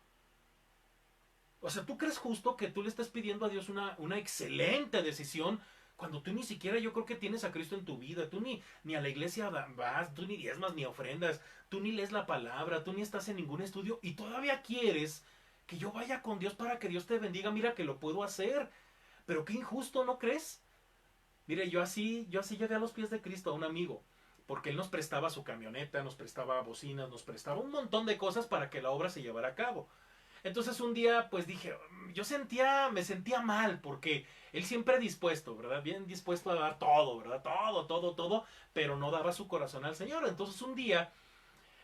O sea, ¿tú crees justo que tú le estás pidiendo a Dios una excelente decisión cuando tú ni siquiera yo creo que tienes a Cristo en tu vida? Tú ni a la iglesia vas, tú ni diezmas ni ofrendas, tú ni lees la palabra, tú ni estás en ningún estudio y todavía quieres que yo vaya con Dios para que Dios te bendiga. Mira que lo puedo hacer, pero qué injusto, ¿no crees? Mire, yo así llevé a los pies de Cristo a un amigo, porque él nos prestaba su camioneta, nos prestaba bocinas, nos prestaba un montón de cosas para que la obra se llevara a cabo. Entonces un día pues dije, me sentía mal porque él siempre dispuesto, ¿verdad? Bien dispuesto a dar todo, ¿verdad? Todo, pero no daba su corazón al Señor. Entonces un día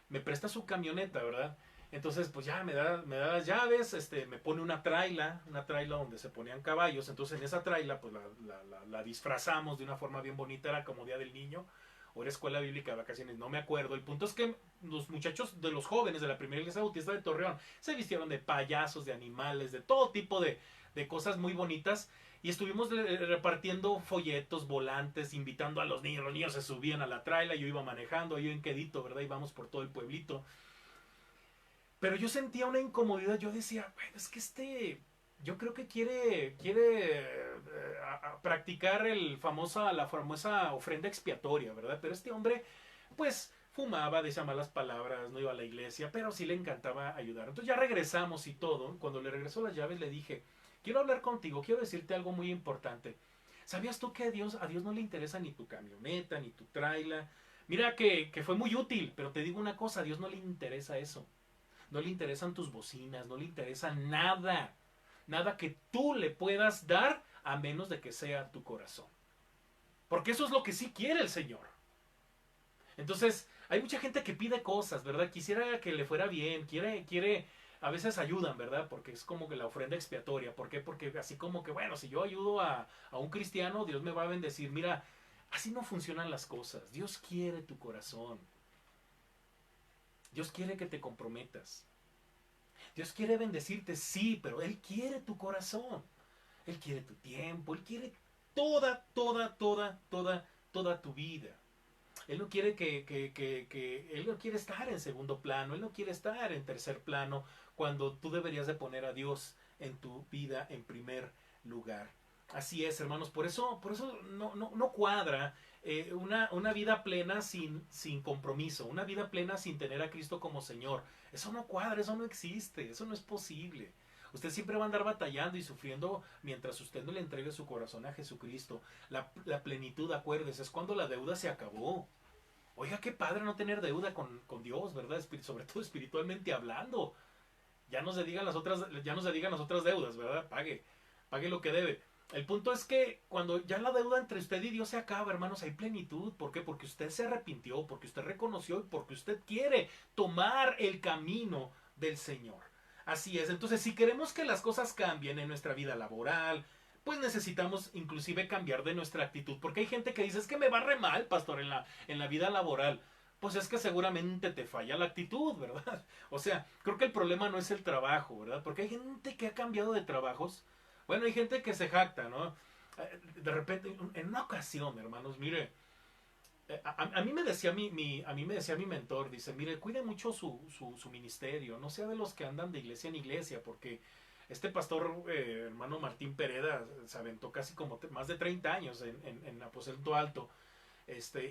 me presta su camioneta, ¿verdad? Entonces pues ya me da las llaves, me pone una traila donde se ponían caballos. Entonces en esa traila pues la disfrazamos de una forma bien bonita, era como Día del Niño o era escuela bíblica de vacaciones, no me acuerdo. El punto es que los muchachos de los jóvenes de la primera iglesia bautista de Torreón se vistieron de payasos, de animales, de todo tipo de cosas muy bonitas. Y estuvimos repartiendo folletos, volantes, invitando a los niños. Los niños se subían a la traila, yo iba manejando, yo en quedito, ¿verdad? Íbamos por todo el pueblito. Pero yo sentía una incomodidad, yo decía, bueno, es que yo creo que quiere practicar la famosa ofrenda expiatoria, ¿verdad? Pero este hombre, pues, fumaba, decía malas palabras, no iba a la iglesia, pero sí le encantaba ayudar. Entonces ya regresamos y todo. Cuando le regresó las llaves le dije, quiero hablar contigo, quiero decirte algo muy importante. ¿Sabías tú que a Dios no le interesa ni tu camioneta, ni tu traila? Mira que fue muy útil, pero te digo una cosa, a Dios no le interesa eso. No le interesan tus bocinas, no le interesa nada. Nada que tú le puedas dar a menos de que sea tu corazón. Porque eso es lo que sí quiere el Señor. Entonces, hay mucha gente que pide cosas, ¿verdad? Quisiera que le fuera bien, a veces ayudan, ¿verdad? Porque es como que la ofrenda expiatoria. ¿Por qué? Porque así como que, bueno, si yo ayudo a un cristiano, Dios me va a bendecir. Mira, así no funcionan las cosas. Dios quiere tu corazón. Dios quiere que te comprometas. Dios quiere bendecirte, sí, pero Él quiere tu corazón. Él quiere tu tiempo. Él quiere toda tu vida. Él no quiere Él no quiere estar en segundo plano. Él no quiere estar en tercer plano cuando tú deberías de poner a Dios en tu vida en primer lugar. Así es, hermanos. Por eso no cuadra una vida plena sin compromiso, una vida plena sin tener a Cristo como Señor. Eso no cuadra, eso no existe, eso no es posible. Usted siempre va a andar batallando y sufriendo mientras usted no le entregue su corazón a Jesucristo. La plenitud, acuérdese, es cuando la deuda se acabó. Oiga, qué padre no tener deuda con Dios, ¿verdad? Sobre todo espiritualmente hablando. Ya no se digan las otras deudas, ¿verdad? Pague lo que debe. El punto es que cuando ya la deuda entre usted y Dios se acaba, hermanos, hay plenitud. ¿Por qué? Porque usted se arrepintió, porque usted reconoció y porque usted quiere tomar el camino del Señor. Así es. Entonces, si queremos que las cosas cambien en nuestra vida laboral, pues necesitamos inclusive cambiar de nuestra actitud. Porque hay gente que dice, es que me va re mal, pastor, en la vida laboral. Pues es que seguramente te falla la actitud, ¿verdad? O sea, creo que el problema no es el trabajo, ¿verdad? Porque hay gente que ha cambiado de trabajos. Bueno, hay gente que se jacta, ¿no? De repente, en una ocasión, hermanos, mire, a mí me decía a mí me decía mi mentor, dice, mire, cuide mucho su ministerio, no sea de los que andan de iglesia en iglesia, porque este pastor, hermano Martín Pereda, se aventó casi como más de 30 años en Aposento Alto,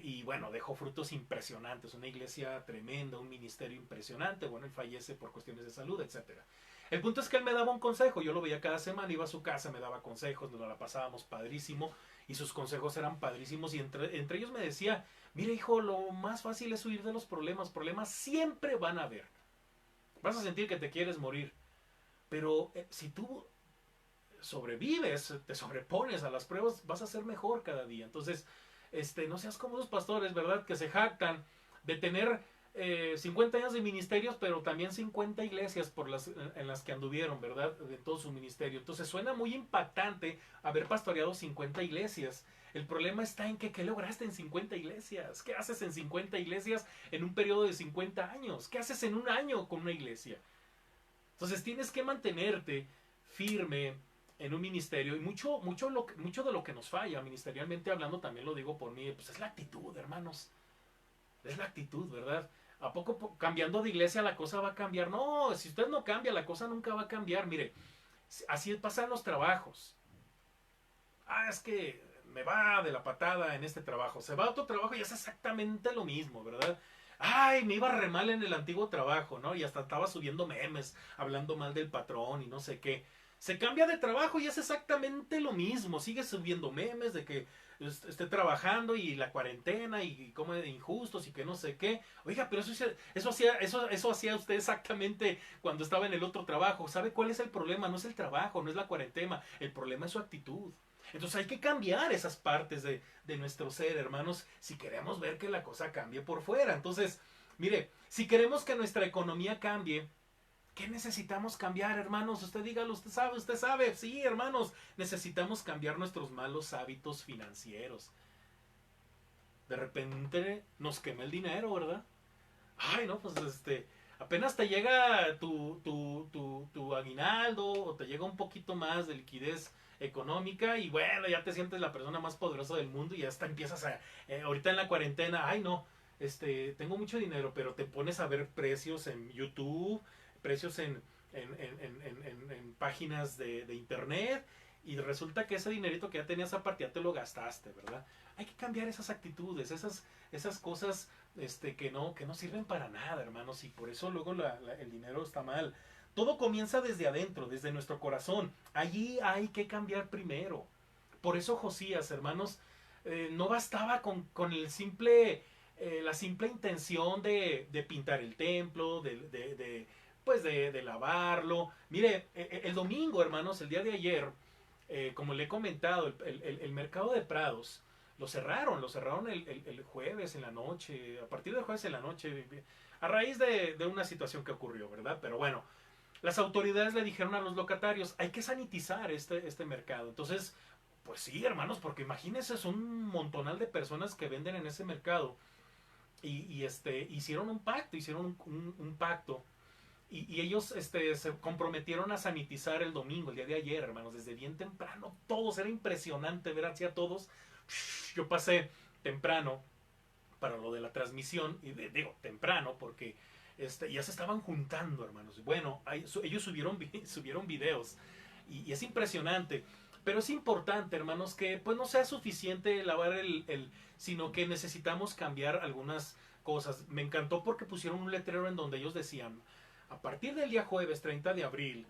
y bueno, dejó frutos impresionantes, una iglesia tremenda, un ministerio impresionante. Bueno, él fallece por cuestiones de salud, etcétera. El punto es que él me daba un consejo, yo lo veía cada semana, iba a su casa, me daba consejos, nos la pasábamos padrísimo y sus consejos eran padrísimos y entre ellos me decía, mira hijo, lo más fácil es huir de los problemas siempre van a haber. Vas a sentir que te quieres morir, pero si tú sobrevives, te sobrepones a las pruebas, vas a ser mejor cada día. Entonces, no seas como los pastores, ¿verdad? Que se jactan de tener 50 años de ministerios, pero también 50 iglesias en las que anduvieron, ¿verdad? De todo su ministerio. Entonces suena muy impactante haber pastoreado 50 iglesias. El problema está en que, ¿qué lograste en 50 iglesias? ¿Qué haces en 50 iglesias en un periodo de 50 años? ¿Qué haces en un año con una iglesia? Entonces tienes que mantenerte firme en un ministerio y mucho de lo que nos falla ministerialmente hablando, también lo digo por mí, pues es la actitud, hermanos. Es la actitud, ¿verdad? ¿A poco cambiando de iglesia la cosa va a cambiar? No, si usted no cambia, la cosa nunca va a cambiar. Mire, así pasan los trabajos. Ah, es que me va de la patada en este trabajo. Se va a otro trabajo y es exactamente lo mismo, ¿verdad? Ay, me iba re mal en el antiguo trabajo, ¿no? Y hasta estaba subiendo memes, hablando mal del patrón y no sé qué. Se cambia de trabajo y es exactamente lo mismo. Sigue subiendo memes de que esté trabajando y la cuarentena y cómo es injustos y que no sé qué. Oiga, pero eso hacía usted exactamente cuando estaba en el otro trabajo. ¿Sabe cuál es el problema? No es el trabajo, no es la cuarentena. El problema es su actitud. Entonces hay que cambiar esas partes de nuestro ser, hermanos, si queremos ver que la cosa cambie por fuera. Entonces, mire, si queremos que nuestra economía cambie, ¿qué necesitamos cambiar, hermanos? Usted dígalo, usted sabe. Sí, hermanos, necesitamos cambiar nuestros malos hábitos financieros. De repente nos quema el dinero, ¿verdad? Ay, no, pues apenas te llega tu aguinaldo o te llega un poquito más de liquidez económica y bueno, ya te sientes la persona más poderosa del mundo y ya hasta empiezas ahorita en la cuarentena, ay no, tengo mucho dinero, pero te pones a ver precios en YouTube, precios en páginas de internet y resulta que ese dinerito que ya tenías aparte ya te lo gastaste, ¿verdad? Hay que cambiar esas actitudes, esas cosas que no sirven para nada, hermanos, y por eso luego el dinero está mal. Todo comienza desde adentro, desde nuestro corazón. Allí hay que cambiar primero. Por eso Josías, hermanos, no bastaba con la simple intención de pintar el templo, de lavarlo. Mire, el domingo, hermanos, el día de ayer, como le he comentado, el mercado de Prados lo cerraron el jueves en la noche, a partir del jueves en la noche, a raíz de una situación que ocurrió, ¿verdad? Pero bueno, las autoridades le dijeron a los locatarios, hay que sanitizar este mercado. Entonces, pues sí, hermanos, porque imagínense, son un montonal de personas que venden en ese mercado. Y hicieron un pacto, un pacto. Y ellos se comprometieron a sanitizar el domingo, el día de ayer, hermanos, desde bien temprano. Todos, era impresionante ver así a todos. Yo pasé temprano para lo de la transmisión, y digo temprano porque ya se estaban juntando, hermanos. Bueno, ellos subieron videos y es impresionante. Pero es importante, hermanos, que pues no sea suficiente lavar sino que necesitamos cambiar algunas cosas. Me encantó porque pusieron un letrero en donde ellos decían, a partir del día jueves 30 de abril,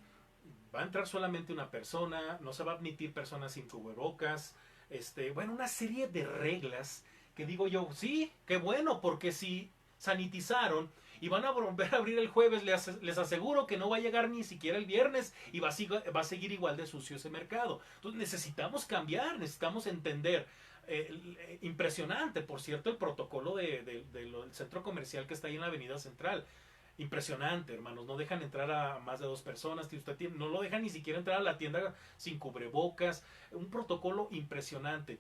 va a entrar solamente una persona, no se va a admitir personas sin cubrebocas, bueno, una serie de reglas que digo yo, sí, qué bueno, porque si sanitizaron y van a volver a abrir el jueves. Les aseguro que no va a llegar ni siquiera el viernes y va a seguir igual de sucio ese mercado. Entonces necesitamos cambiar, necesitamos entender. Impresionante, por cierto, el protocolo del centro comercial que está ahí en la Avenida Central. Impresionante, hermanos. No dejan entrar a más de 2 personas. No lo dejan ni siquiera entrar a la tienda sin cubrebocas. Un protocolo impresionante.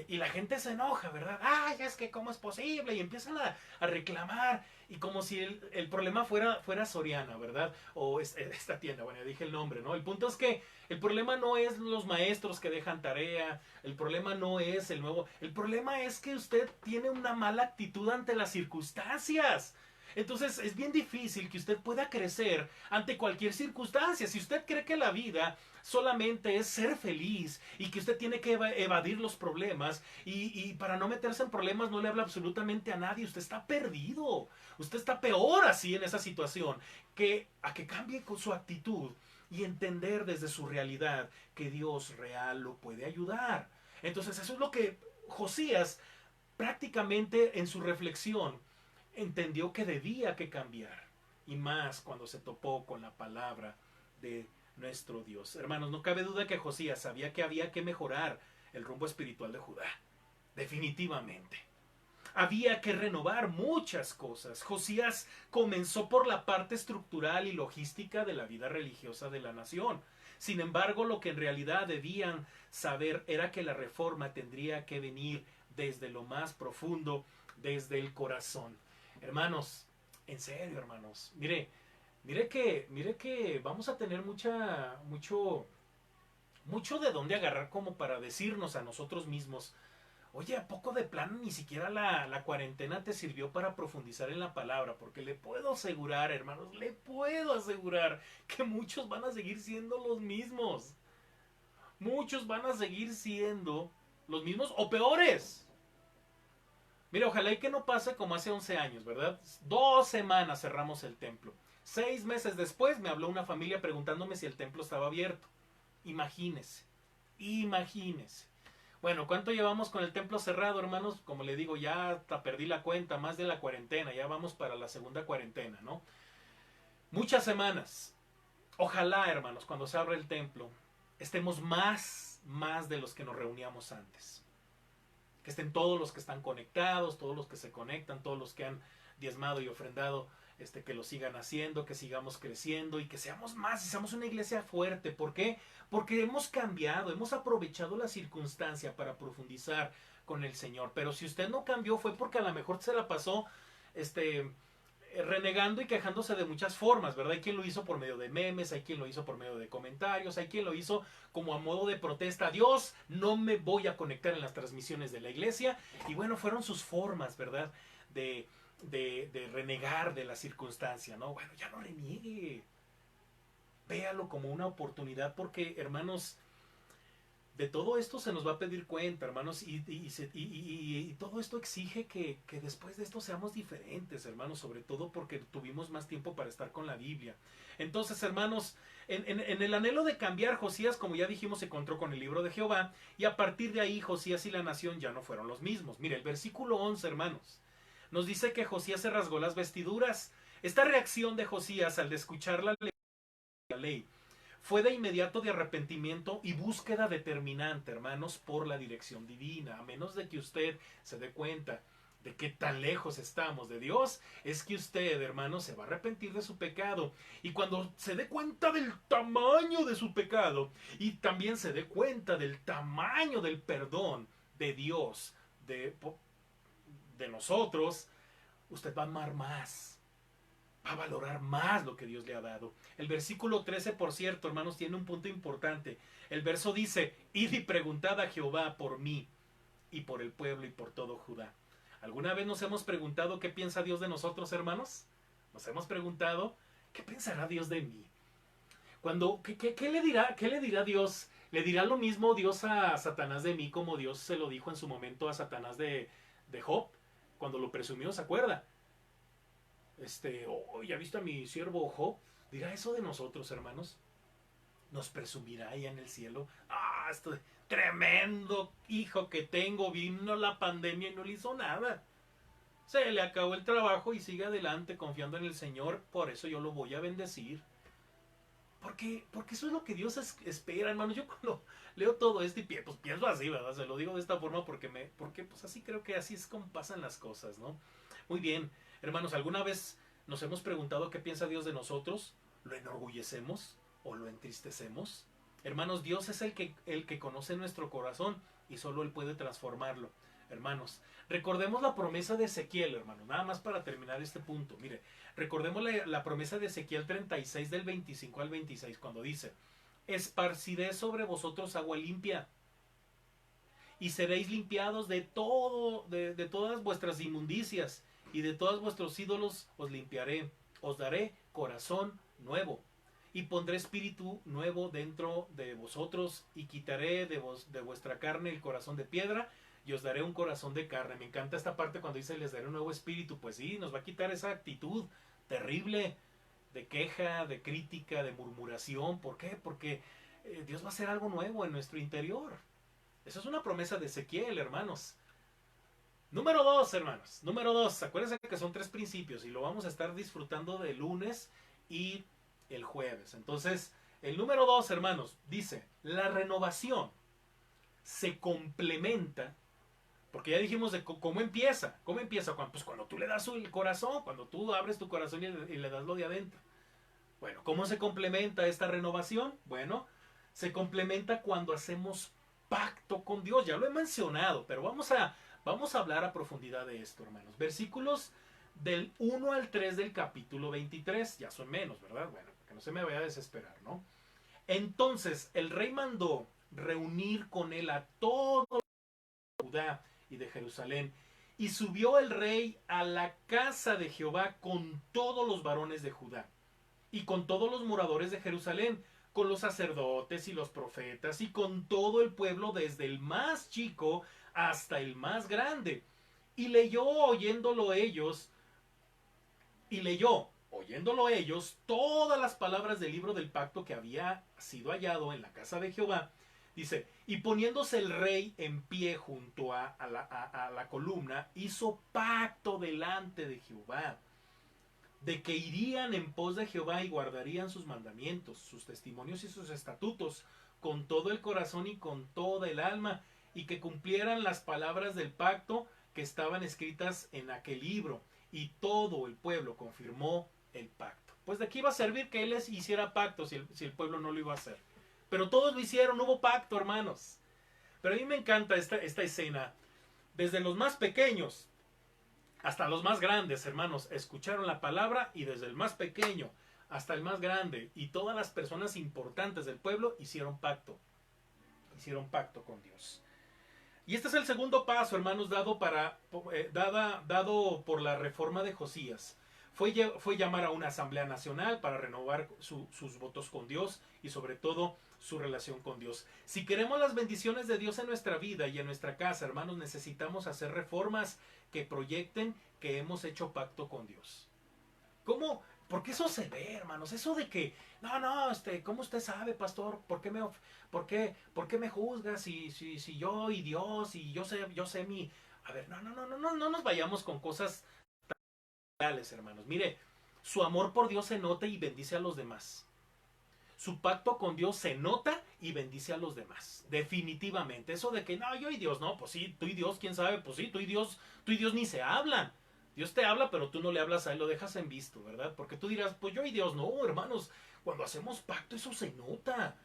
Y la gente se enoja, ¿verdad? ¡Ay, es que cómo es posible! Y empiezan a reclamar. Y como si el problema fuera Soriana, ¿verdad? O esta tienda, bueno, ya dije el nombre, ¿no? El punto es que el problema no es los maestros que dejan tarea. El problema no es el nuevo. El problema es que usted tiene una mala actitud ante las circunstancias. Entonces es bien difícil que usted pueda crecer ante cualquier circunstancia. Si usted cree que la vida solamente es ser feliz y que usted tiene que evadir los problemas y para no meterse en problemas no le habla absolutamente a nadie, usted está perdido. Usted está peor así en esa situación que a que cambie con su actitud y entender desde su realidad que Dios real lo puede ayudar. Entonces eso es lo que Josías prácticamente en su reflexión entendió que debía que cambiar, y más cuando se topó con la palabra de nuestro Dios. Hermanos, no cabe duda que Josías sabía que había que mejorar el rumbo espiritual de Judá. Definitivamente. Había que renovar muchas cosas. Josías comenzó por la parte estructural y logística de la vida religiosa de la nación. Sin embargo, lo que en realidad debían saber era que la reforma tendría que venir desde lo más profundo, desde el corazón. Hermanos, en serio, hermanos, mire que vamos a tener mucho de dónde agarrar como para decirnos a nosotros mismos, oye, ¿a poco de plano ni siquiera la cuarentena te sirvió para profundizar en la palabra? Porque le puedo asegurar, hermanos, le puedo asegurar que muchos van a seguir siendo los mismos. Muchos van a seguir siendo los mismos o peores. Mira, ojalá y que no pase como hace 11 años, ¿verdad? 2 semanas cerramos el templo. 6 meses después me habló una familia preguntándome si el templo estaba abierto. Imagínese, imagínese. Bueno, ¿cuánto llevamos con el templo cerrado, hermanos? Como le digo, ya hasta perdí la cuenta, más de la cuarentena, ya vamos para la segunda cuarentena, ¿no? Muchas semanas. Ojalá, hermanos, cuando se abra el templo, estemos más de los que nos reuníamos antes. Que estén todos los que están conectados, todos los que se conectan, todos los que han diezmado y ofrendado, que lo sigan haciendo, que sigamos creciendo y que seamos más y seamos una iglesia fuerte. ¿Por qué? Porque hemos cambiado, hemos aprovechado la circunstancia para profundizar con el Señor. Pero si usted no cambió fue porque a lo mejor se la pasó renegando y quejándose de muchas formas, ¿verdad? Hay quien lo hizo por medio de memes, hay quien lo hizo por medio de comentarios, hay quien lo hizo como a modo de protesta. Dios, no me voy a conectar en las transmisiones de la iglesia. Y bueno, fueron sus formas, ¿verdad? De renegar de la circunstancia, ¿no? Bueno, ya no reniegue. Véalo como una oportunidad porque, hermanos, de todo esto se nos va a pedir cuenta, hermanos, y todo esto exige que después de esto seamos diferentes, hermanos, sobre todo porque tuvimos más tiempo para estar con la Biblia. Entonces, hermanos, en el anhelo de cambiar, Josías, como ya dijimos, se encontró con el libro de Jehová, y a partir de ahí Josías y la nación ya no fueron los mismos. Mire, el versículo 11, hermanos, nos dice que Josías se rasgó las vestiduras. Esta reacción de Josías al escuchar la ley fue de inmediato de arrepentimiento y búsqueda determinante, hermanos, por la dirección divina. A menos de que usted se dé cuenta de qué tan lejos estamos de Dios, es que usted, hermanos, se va a arrepentir de su pecado. Y cuando se dé cuenta del tamaño de su pecado y también se dé cuenta del tamaño del perdón de Dios, de nosotros, usted va a amar más. Va a valorar más lo que Dios le ha dado. El versículo 13, por cierto, hermanos, tiene un punto importante. El verso dice, id y preguntad a Jehová por mí y por el pueblo y por todo Judá. ¿Alguna vez nos hemos preguntado qué piensa Dios de nosotros, hermanos? Nos hemos preguntado, ¿qué pensará Dios de mí? ¿Qué le dirá Dios? ¿Le dirá lo mismo Dios a Satanás de mí como Dios se lo dijo en su momento a Satanás de Job? Cuando lo presumió, ¿se acuerda? ¿Ya visto a mi siervo Job? ¿Dirá eso de nosotros, hermanos? ¿Nos presumirá allá en el cielo? Este tremendo hijo que tengo, vino la pandemia y no le hizo nada. Se le acabó el trabajo y sigue adelante confiando en el Señor. Por eso yo lo voy a bendecir. Porque eso es lo que Dios espera, hermano. Yo cuando leo todo esto y pues pienso así, ¿verdad? Se lo digo de esta forma porque pues así creo que así es como pasan las cosas, ¿no? Muy bien, hermanos, ¿alguna vez nos hemos preguntado qué piensa Dios de nosotros? ¿Lo enorgullecemos o lo entristecemos? Hermanos, Dios es el que conoce nuestro corazón y solo Él puede transformarlo. Hermanos, recordemos la promesa de Ezequiel, hermano, nada más para terminar este punto. Mire, recordemos la promesa de Ezequiel 36 del 25 al 26 cuando dice: esparciré sobre vosotros agua limpia y seréis limpiados de todas vuestras inmundicias, y de todos vuestros ídolos os limpiaré. Os daré corazón nuevo y pondré espíritu nuevo dentro de vosotros, y quitaré de vuestra carne el corazón de piedra y os daré un corazón de carne. Me encanta esta parte cuando dice les daré un nuevo espíritu. Pues sí, nos va a quitar esa actitud terrible de queja, de crítica, de murmuración. ¿Por qué? Porque Dios va a hacer algo nuevo en nuestro interior. Eso es una promesa de Ezequiel, hermanos. Número 2, hermanos. Número 2. Acuérdense que son 3 principios y lo vamos a estar disfrutando de lunes y el jueves. Entonces, el número 2, hermanos, dice: la renovación se complementa. Porque ya dijimos de cómo empieza. ¿Cómo empieza? Pues cuando tú le das el corazón, cuando tú abres tu corazón y le das lo de adentro. Bueno, ¿cómo se complementa esta renovación? Bueno, se complementa cuando hacemos pacto con Dios. Ya lo he mencionado, pero vamos a hablar a profundidad de esto, hermanos. Versículos del 1 al 3 del capítulo 23. Ya son menos, ¿verdad? Bueno, que no se me vaya a desesperar, ¿no? Entonces, el rey mandó reunir con él a todo Judá y de Jerusalén. Y subió el rey a la casa de Jehová con todos los varones de Judá y con todos los moradores de Jerusalén, con los sacerdotes y los profetas y con todo el pueblo, desde el más chico hasta el más grande. Y leyó oyéndolo ellos todas las palabras del libro del pacto que había sido hallado en la casa de Jehová. Dice: y poniéndose el rey en pie junto a la columna, hizo pacto delante de Jehová, de que irían en pos de Jehová y guardarían sus mandamientos, sus testimonios y sus estatutos, con todo el corazón y con toda el alma, y que cumplieran las palabras del pacto que estaban escritas en aquel libro. Y todo el pueblo confirmó el pacto. Pues de qué iba a servir que él les hiciera pacto si el pueblo no lo iba a hacer. Pero todos lo hicieron, hubo pacto, hermanos. Pero a mí me encanta esta escena. Desde los más pequeños hasta los más grandes, hermanos, escucharon la palabra, y desde el más pequeño hasta el más grande y todas las personas importantes del pueblo hicieron pacto con Dios. Y este es el segundo paso, hermanos, dado por la reforma de Josías. Fue llamar a una asamblea nacional para renovar sus votos con Dios y sobre todo su relación con Dios. Si queremos las bendiciones de Dios en nuestra vida y en nuestra casa, hermanos, necesitamos hacer reformas que proyecten que hemos hecho pacto con Dios. ¿Cómo? Porque eso se ve, hermanos. Eso de que, ¿cómo usted sabe, pastor? ¿Por qué me juzga si yo y Dios y yo sé mi... A ver, no nos vayamos con cosas tales, hermanos. Mire, su amor por Dios se nota y bendice a los demás. Su pacto con Dios se nota y bendice a los demás. Definitivamente. Eso de que, yo y Dios, no, pues sí, tú y Dios, quién sabe, pues sí, tú y Dios ni se hablan. Dios te habla, pero tú no le hablas a él, lo dejas en visto, ¿verdad? Porque tú dirás, pues yo y Dios, no, hermanos, cuando hacemos pacto eso se nota.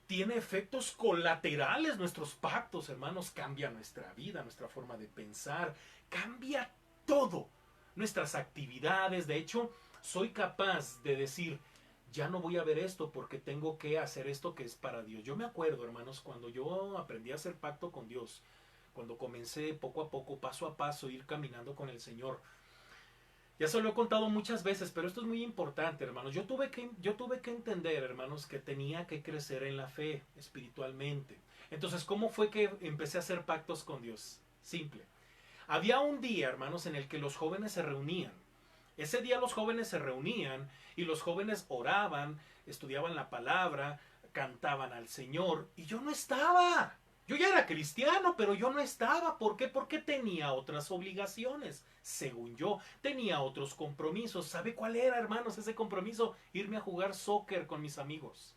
Tiene efectos colaterales nuestros pactos, hermanos. Cambia nuestra vida, nuestra forma de pensar, cambia todo. Nuestras actividades. De hecho, soy capaz de decir, ya no voy a ver esto porque tengo que hacer esto que es para Dios. Yo me acuerdo, hermanos, cuando yo aprendí a hacer pacto con Dios, cuando comencé poco a poco, paso a paso, ir caminando con el Señor. Ya se lo he contado muchas veces, pero esto es muy importante, hermanos. Yo tuve que entender, hermanos, que tenía que crecer en la fe, espiritualmente. Entonces, ¿cómo fue que empecé a hacer pactos con Dios? Simple. Había un día, hermanos, en el que los jóvenes se reunían. Ese día los jóvenes se reunían y los jóvenes oraban, estudiaban la palabra, cantaban al Señor, y yo no estaba. Yo ya era cristiano, pero yo no estaba. ¿Por qué? Porque tenía otras obligaciones. Según yo, tenía otros compromisos. ¿Sabe cuál era, hermanos, ese compromiso? Irme a jugar soccer con mis amigos.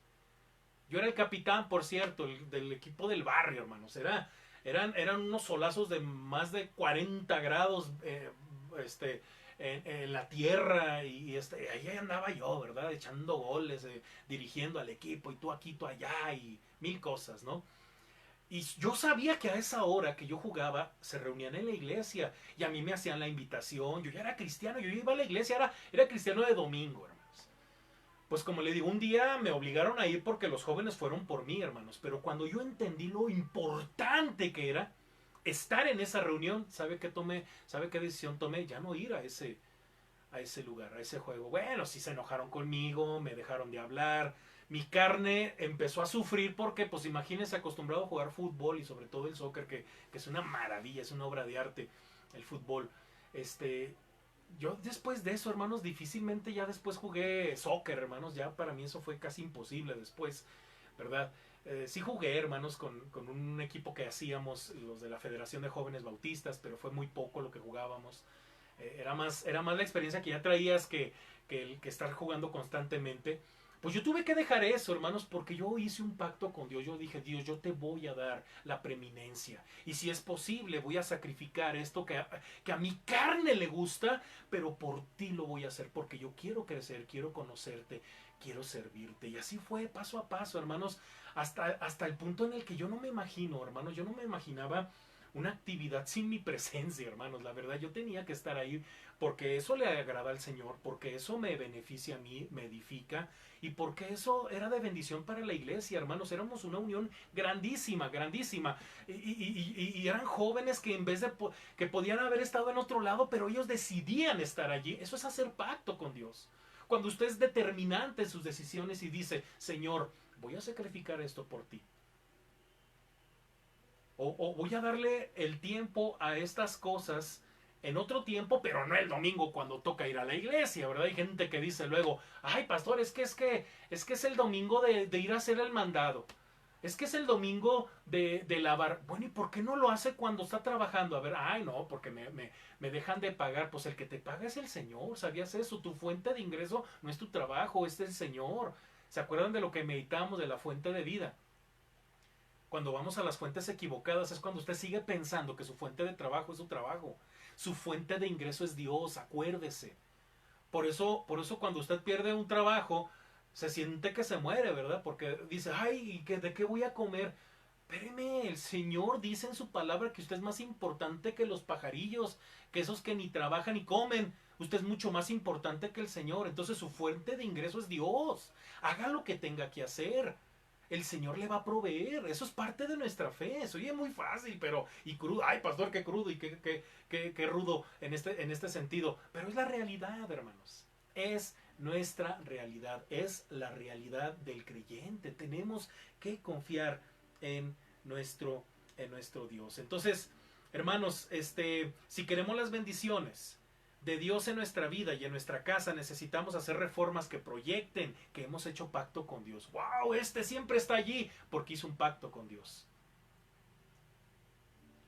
Yo era el capitán, por cierto, del equipo del barrio, hermanos. Eran unos solazos de más de 40 grados este, en la tierra. Y ahí andaba yo, ¿verdad? Echando goles, dirigiendo al equipo, y tú aquí, tú allá, y mil cosas, ¿no? Y yo sabía que a esa hora que yo jugaba se reunían en la iglesia y a mí me hacían la invitación. Yo ya era cristiano, yo iba a la iglesia, era cristiano de domingo, hermanos. Pues como le digo, un día me obligaron a ir porque los jóvenes fueron por mí, hermanos. Pero cuando yo entendí lo importante que era estar en esa reunión, ¿sabe qué tomé? ¿Sabe qué decisión tomé? Ya no ir a ese lugar, a ese juego. Bueno, sí se enojaron conmigo, me dejaron de hablar. Mi carne empezó a sufrir porque, pues imagínense, acostumbrado a jugar fútbol y sobre todo el soccer, que es una maravilla, es una obra de arte, el fútbol. Este, yo después de eso, hermanos, difícilmente ya después jugué soccer, hermanos. Ya para mí eso fue casi imposible después, ¿verdad? Sí jugué, hermanos, con un equipo que hacíamos, los de la Federación de Jóvenes Bautistas, pero fue muy poco lo que jugábamos. Era más la experiencia que ya traías que el que estar jugando constantemente. Pues yo tuve que dejar eso, hermanos, porque yo hice un pacto con Dios. Yo dije, Dios, yo te voy a dar la preeminencia. Y si es posible, voy a sacrificar esto que a mi carne le gusta, pero por ti lo voy a hacer, porque yo quiero crecer, quiero conocerte, quiero servirte. Y así fue, paso a paso, hermanos, hasta el punto en el que yo no me imagino, hermanos, yo no me imaginaba una actividad sin mi presencia, hermanos. La verdad, yo tenía que estar ahí porque eso le agrada al Señor, porque eso me beneficia a mí, me edifica, y porque eso era de bendición para la iglesia, hermanos. Éramos una unión grandísima, grandísima. Y eran jóvenes que en vez de que podían haber estado en otro lado, pero ellos decidían estar allí. Eso es hacer pacto con Dios. Cuando usted es determinante en sus decisiones y dice, Señor, voy a sacrificar esto por ti. O voy a darle el tiempo a estas cosas en otro tiempo, pero no el domingo cuando toca ir a la iglesia, ¿verdad? Hay gente que dice luego, ay, pastor, es el domingo de ir a hacer el mandado. Es que es el domingo de lavar. Bueno, ¿y por qué no lo hace cuando está trabajando? A ver, ay, no, porque me dejan de pagar. Pues el que te paga es el Señor, ¿sabías eso? Tu fuente de ingreso no es tu trabajo, es el Señor. ¿Se acuerdan de lo que meditamos de la fuente de vida? Cuando vamos a las fuentes equivocadas es cuando usted sigue pensando que su fuente de trabajo es su trabajo. Su fuente de ingreso es Dios, acuérdese. Por eso cuando usted pierde un trabajo, se siente que se muere, ¿verdad? Porque dice, ay, ¿de qué voy a comer? Espéreme, el Señor dice en su palabra que usted es más importante que los pajarillos, que esos que ni trabajan ni comen. Usted es mucho más importante que el Señor. Entonces su fuente de ingreso es Dios. Haga lo que tenga que hacer. El Señor le va a proveer. Eso es parte de nuestra fe. Se oye muy fácil, pero y crudo. Ay, pastor, qué crudo y qué rudo en este sentido. Pero es la realidad, hermanos. Es nuestra realidad. Es la realidad del creyente. Tenemos que confiar en nuestro Dios. Entonces, hermanos, si queremos las bendiciones de Dios en nuestra vida y en nuestra casa, necesitamos hacer reformas que proyecten que hemos hecho pacto con Dios. ¡Wow! Siempre está allí porque hizo un pacto con Dios.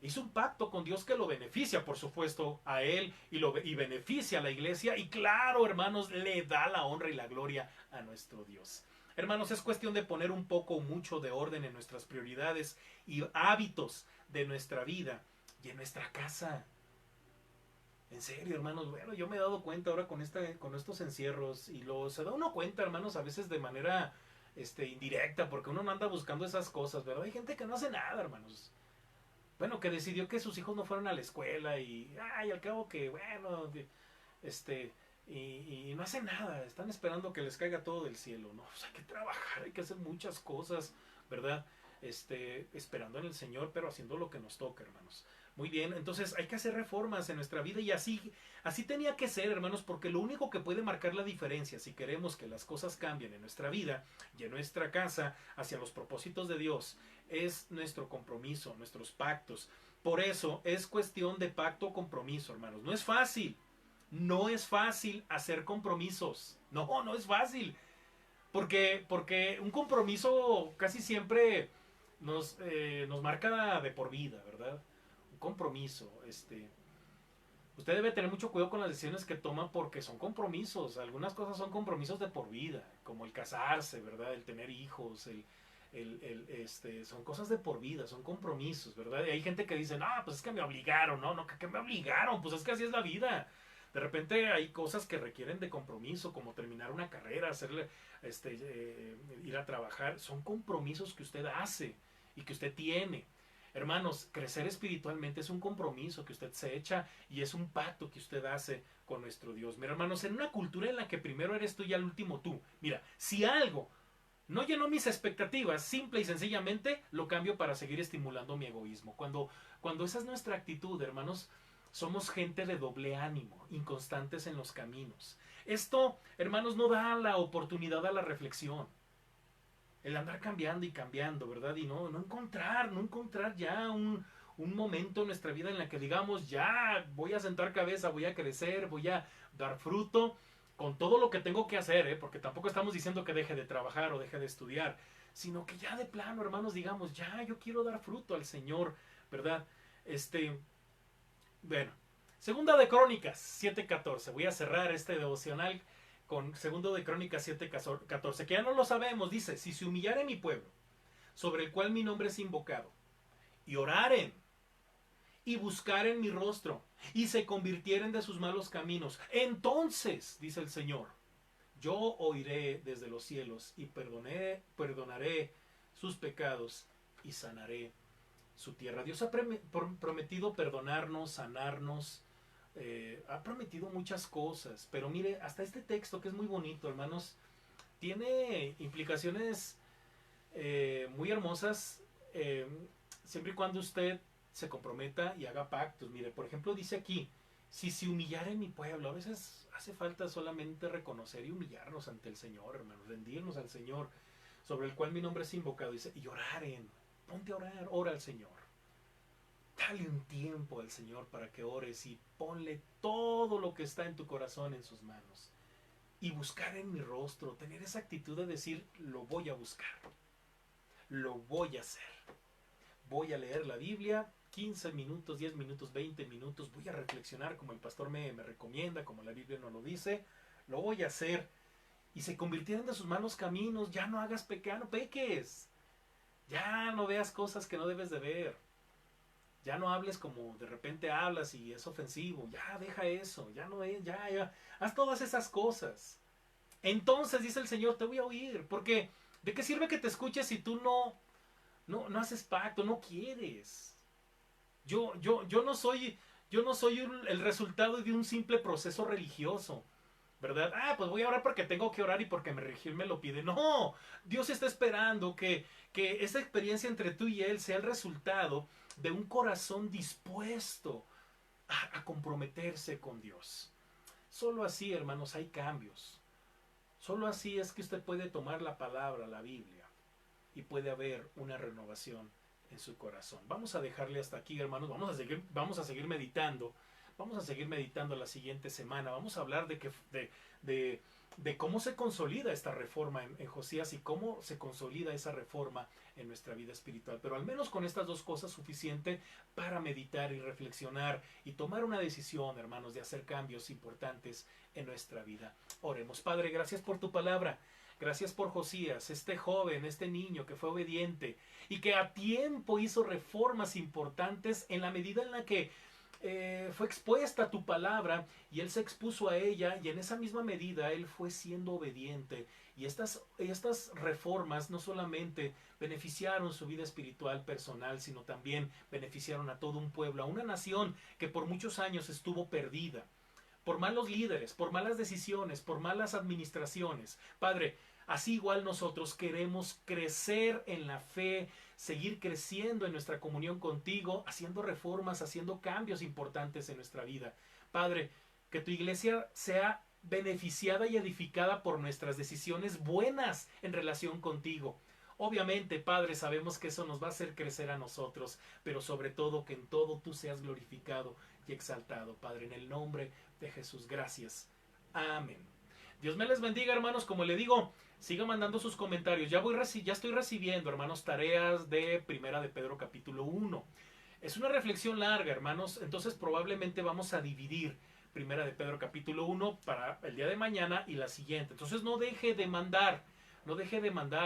Hizo un pacto con Dios que lo beneficia, por supuesto, a él y beneficia a la iglesia. Y claro, hermanos, le da la honra y la gloria a nuestro Dios. Hermanos, es cuestión de poner un poco o mucho de orden en nuestras prioridades y hábitos de nuestra vida y en nuestra casa. En serio, hermanos, bueno, yo me he dado cuenta ahora con estos encierros y se da uno cuenta, hermanos, a veces de manera indirecta, porque uno no anda buscando esas cosas, ¿verdad? Hay gente que no hace nada, hermanos. Bueno, que decidió que sus hijos no fueran a la escuela y, ay, al cabo que, bueno, y no hacen nada, están esperando que les caiga todo del cielo, ¿no? Pues hay que trabajar, hay que hacer muchas cosas, ¿verdad? Esperando en el Señor, pero haciendo lo que nos toca, hermanos. Muy bien, entonces hay que hacer reformas en nuestra vida y así tenía que ser, hermanos, porque lo único que puede marcar la diferencia si queremos que las cosas cambien en nuestra vida y en nuestra casa hacia los propósitos de Dios es nuestro compromiso, nuestros pactos. Por eso es cuestión de pacto o compromiso, hermanos. No es fácil, no es fácil hacer compromisos. No es fácil. Porque un compromiso casi siempre nos marca de por vida, ¿verdad? Un compromiso. Usted debe tener mucho cuidado con las decisiones que toma porque son compromisos. Algunas cosas son compromisos de por vida, como el casarse, ¿verdad? El tener hijos, son cosas de por vida, son compromisos, ¿verdad? Y hay gente que dice, no, pues es que me obligaron, no, que me obligaron, pues es que así es la vida. De repente hay cosas que requieren de compromiso, como terminar una carrera, ir a trabajar. Son compromisos que usted hace y que usted tiene. Hermanos, crecer espiritualmente es un compromiso que usted se echa y es un pacto que usted hace con nuestro Dios. Mira, hermanos, en una cultura en la que primero eres tú y al último tú. Mira, si algo no llenó mis expectativas, simple y sencillamente lo cambio para seguir estimulando mi egoísmo. Cuando esa es nuestra actitud, hermanos, somos gente de doble ánimo, inconstantes en los caminos. Esto, hermanos, no da la oportunidad a la reflexión. El andar cambiando y cambiando, ¿verdad? Y no encontrar ya un momento en nuestra vida en la que digamos, ya voy a sentar cabeza, voy a crecer, voy a dar fruto con todo lo que tengo que hacer, ¿eh? Porque tampoco estamos diciendo que deje de trabajar o deje de estudiar, sino que ya de plano, hermanos, digamos, ya yo quiero dar fruto al Señor, ¿verdad? Bueno, Segunda de Crónicas 7:14. Voy a cerrar este devocional con Segundo de Crónicas 7:14, que ya no lo sabemos. Dice, si se humillare mi pueblo, sobre el cual mi nombre es invocado, y oraren, y buscaren mi rostro, y se convirtieren de sus malos caminos, entonces, dice el Señor, yo oiré desde los cielos, y perdonaré sus pecados, y sanaré su tierra. Dios ha prometido perdonarnos, sanarnos, ha prometido muchas cosas, pero mire, hasta este texto que es muy bonito, hermanos, tiene implicaciones muy hermosas, siempre y cuando usted se comprometa y haga pactos. Mire, por ejemplo, dice aquí, si se humillare mi pueblo, a veces hace falta solamente reconocer y humillarnos ante el Señor, hermanos, rendirnos al Señor, sobre el cual mi nombre es invocado, dice, y oraren, ponte a orar, ora al Señor. Dale un tiempo al Señor para que ores y ponle todo lo que está en tu corazón en sus manos. Y buscar en mi rostro, tener esa actitud de decir, lo voy a buscar, lo voy a hacer. Voy a leer la Biblia, 15 minutos, 10 minutos, 20 minutos, voy a reflexionar como el pastor me recomienda, como la Biblia nos lo dice, lo voy a hacer. Y se convirtieron de sus malos caminos, ya no hagas pecado, no peques, ya no veas cosas que no debes de ver. Ya no hables como de repente hablas y es ofensivo. Ya deja eso. Ya no es. Ya. Haz todas esas cosas. Entonces dice el Señor, te voy a oír. Porque ¿de qué sirve que te escuches si tú no haces pacto, no quieres? Yo no soy, el resultado de un simple proceso religioso. ¿Verdad? Pues voy a orar porque tengo que orar y porque mi religión me lo pide. No, Dios está esperando que esa experiencia entre tú y Él sea el resultado de un corazón dispuesto a comprometerse con Dios. Solo así, hermanos, hay cambios. Solo así es que usted puede tomar la palabra, la Biblia, y puede haber una renovación en su corazón. Vamos a dejarle hasta aquí, hermanos. Vamos a seguir meditando. Vamos a seguir meditando la siguiente semana. Vamos a hablar de cómo se consolida esta reforma en Josías y cómo se consolida esa reforma en nuestra vida espiritual. Pero al menos con estas dos cosas suficiente para meditar y reflexionar y tomar una decisión, hermanos, de hacer cambios importantes en nuestra vida. Oremos. Padre, gracias por tu palabra. Gracias por Josías, este joven, este niño que fue obediente y que a tiempo hizo reformas importantes en la medida en la que fue expuesta a tu palabra y él se expuso a ella y en esa misma medida él fue siendo obediente y estas reformas no solamente beneficiaron su vida espiritual personal, sino también beneficiaron a todo un pueblo, a una nación que por muchos años estuvo perdida por malos líderes, por malas decisiones, por malas administraciones. Padre, así igual nosotros queremos crecer en la fe, seguir creciendo en nuestra comunión contigo, haciendo reformas, haciendo cambios importantes en nuestra vida. Padre, que tu iglesia sea beneficiada y edificada por nuestras decisiones buenas en relación contigo. Obviamente, Padre, sabemos que eso nos va a hacer crecer a nosotros, pero sobre todo que en todo tú seas glorificado y exaltado, Padre, en el nombre de Jesús. Gracias. Amén. Dios me les bendiga, hermanos. Como le digo, siga mandando sus comentarios. Ya estoy recibiendo, hermanos, tareas de Primera de Pedro capítulo 1. Es una reflexión larga, hermanos, entonces probablemente vamos a dividir Primera de Pedro capítulo 1 para el día de mañana y la siguiente. Entonces no deje de mandar,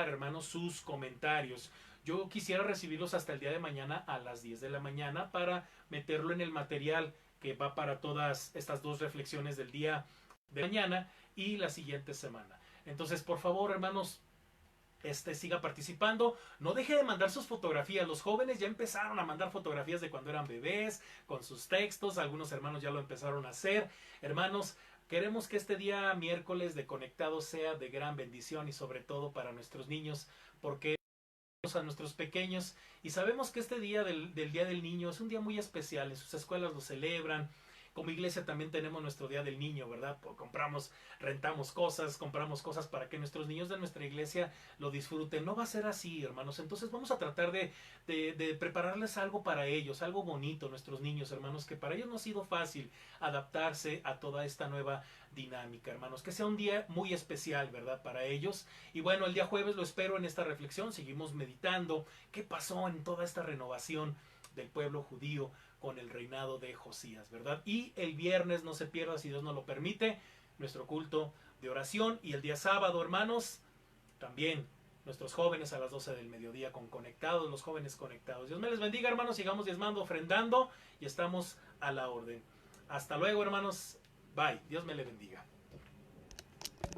hermanos, sus comentarios. Yo quisiera recibirlos hasta el día de mañana a las 10 de la mañana para meterlo en el material que va para todas estas dos reflexiones del día de mañana y la siguiente semana. Entonces, por favor, hermanos, siga participando, no deje de mandar sus fotografías. Los jóvenes ya empezaron a mandar fotografías de cuando eran bebés, con sus textos, algunos hermanos ya lo empezaron a hacer. Hermanos, queremos que este día miércoles de Conectados sea de gran bendición y sobre todo para nuestros niños, porque a nuestros pequeños y sabemos que este día del Día del Niño es un día muy especial, en sus escuelas lo celebran. Como iglesia también tenemos nuestro Día del Niño, ¿verdad? Rentamos cosas, compramos cosas para que nuestros niños de nuestra iglesia lo disfruten. No va a ser así, hermanos. Entonces vamos a tratar de prepararles algo para ellos, algo bonito, nuestros niños, hermanos, que para ellos no ha sido fácil adaptarse a toda esta nueva dinámica, hermanos. Que sea un día muy especial, ¿verdad? Para ellos. Y bueno, el día jueves lo espero en esta reflexión. Seguimos meditando qué pasó en toda esta renovación del pueblo judío con el reinado de Josías, ¿verdad? Y el viernes, no se pierda, si Dios nos lo permite, nuestro culto de oración. Y el día sábado, hermanos, también nuestros jóvenes a las 12 del mediodía con Conectados, los jóvenes conectados. Dios me les bendiga, hermanos, sigamos diezmando, ofrendando y estamos a la orden. Hasta luego, hermanos. Bye. Dios me les bendiga.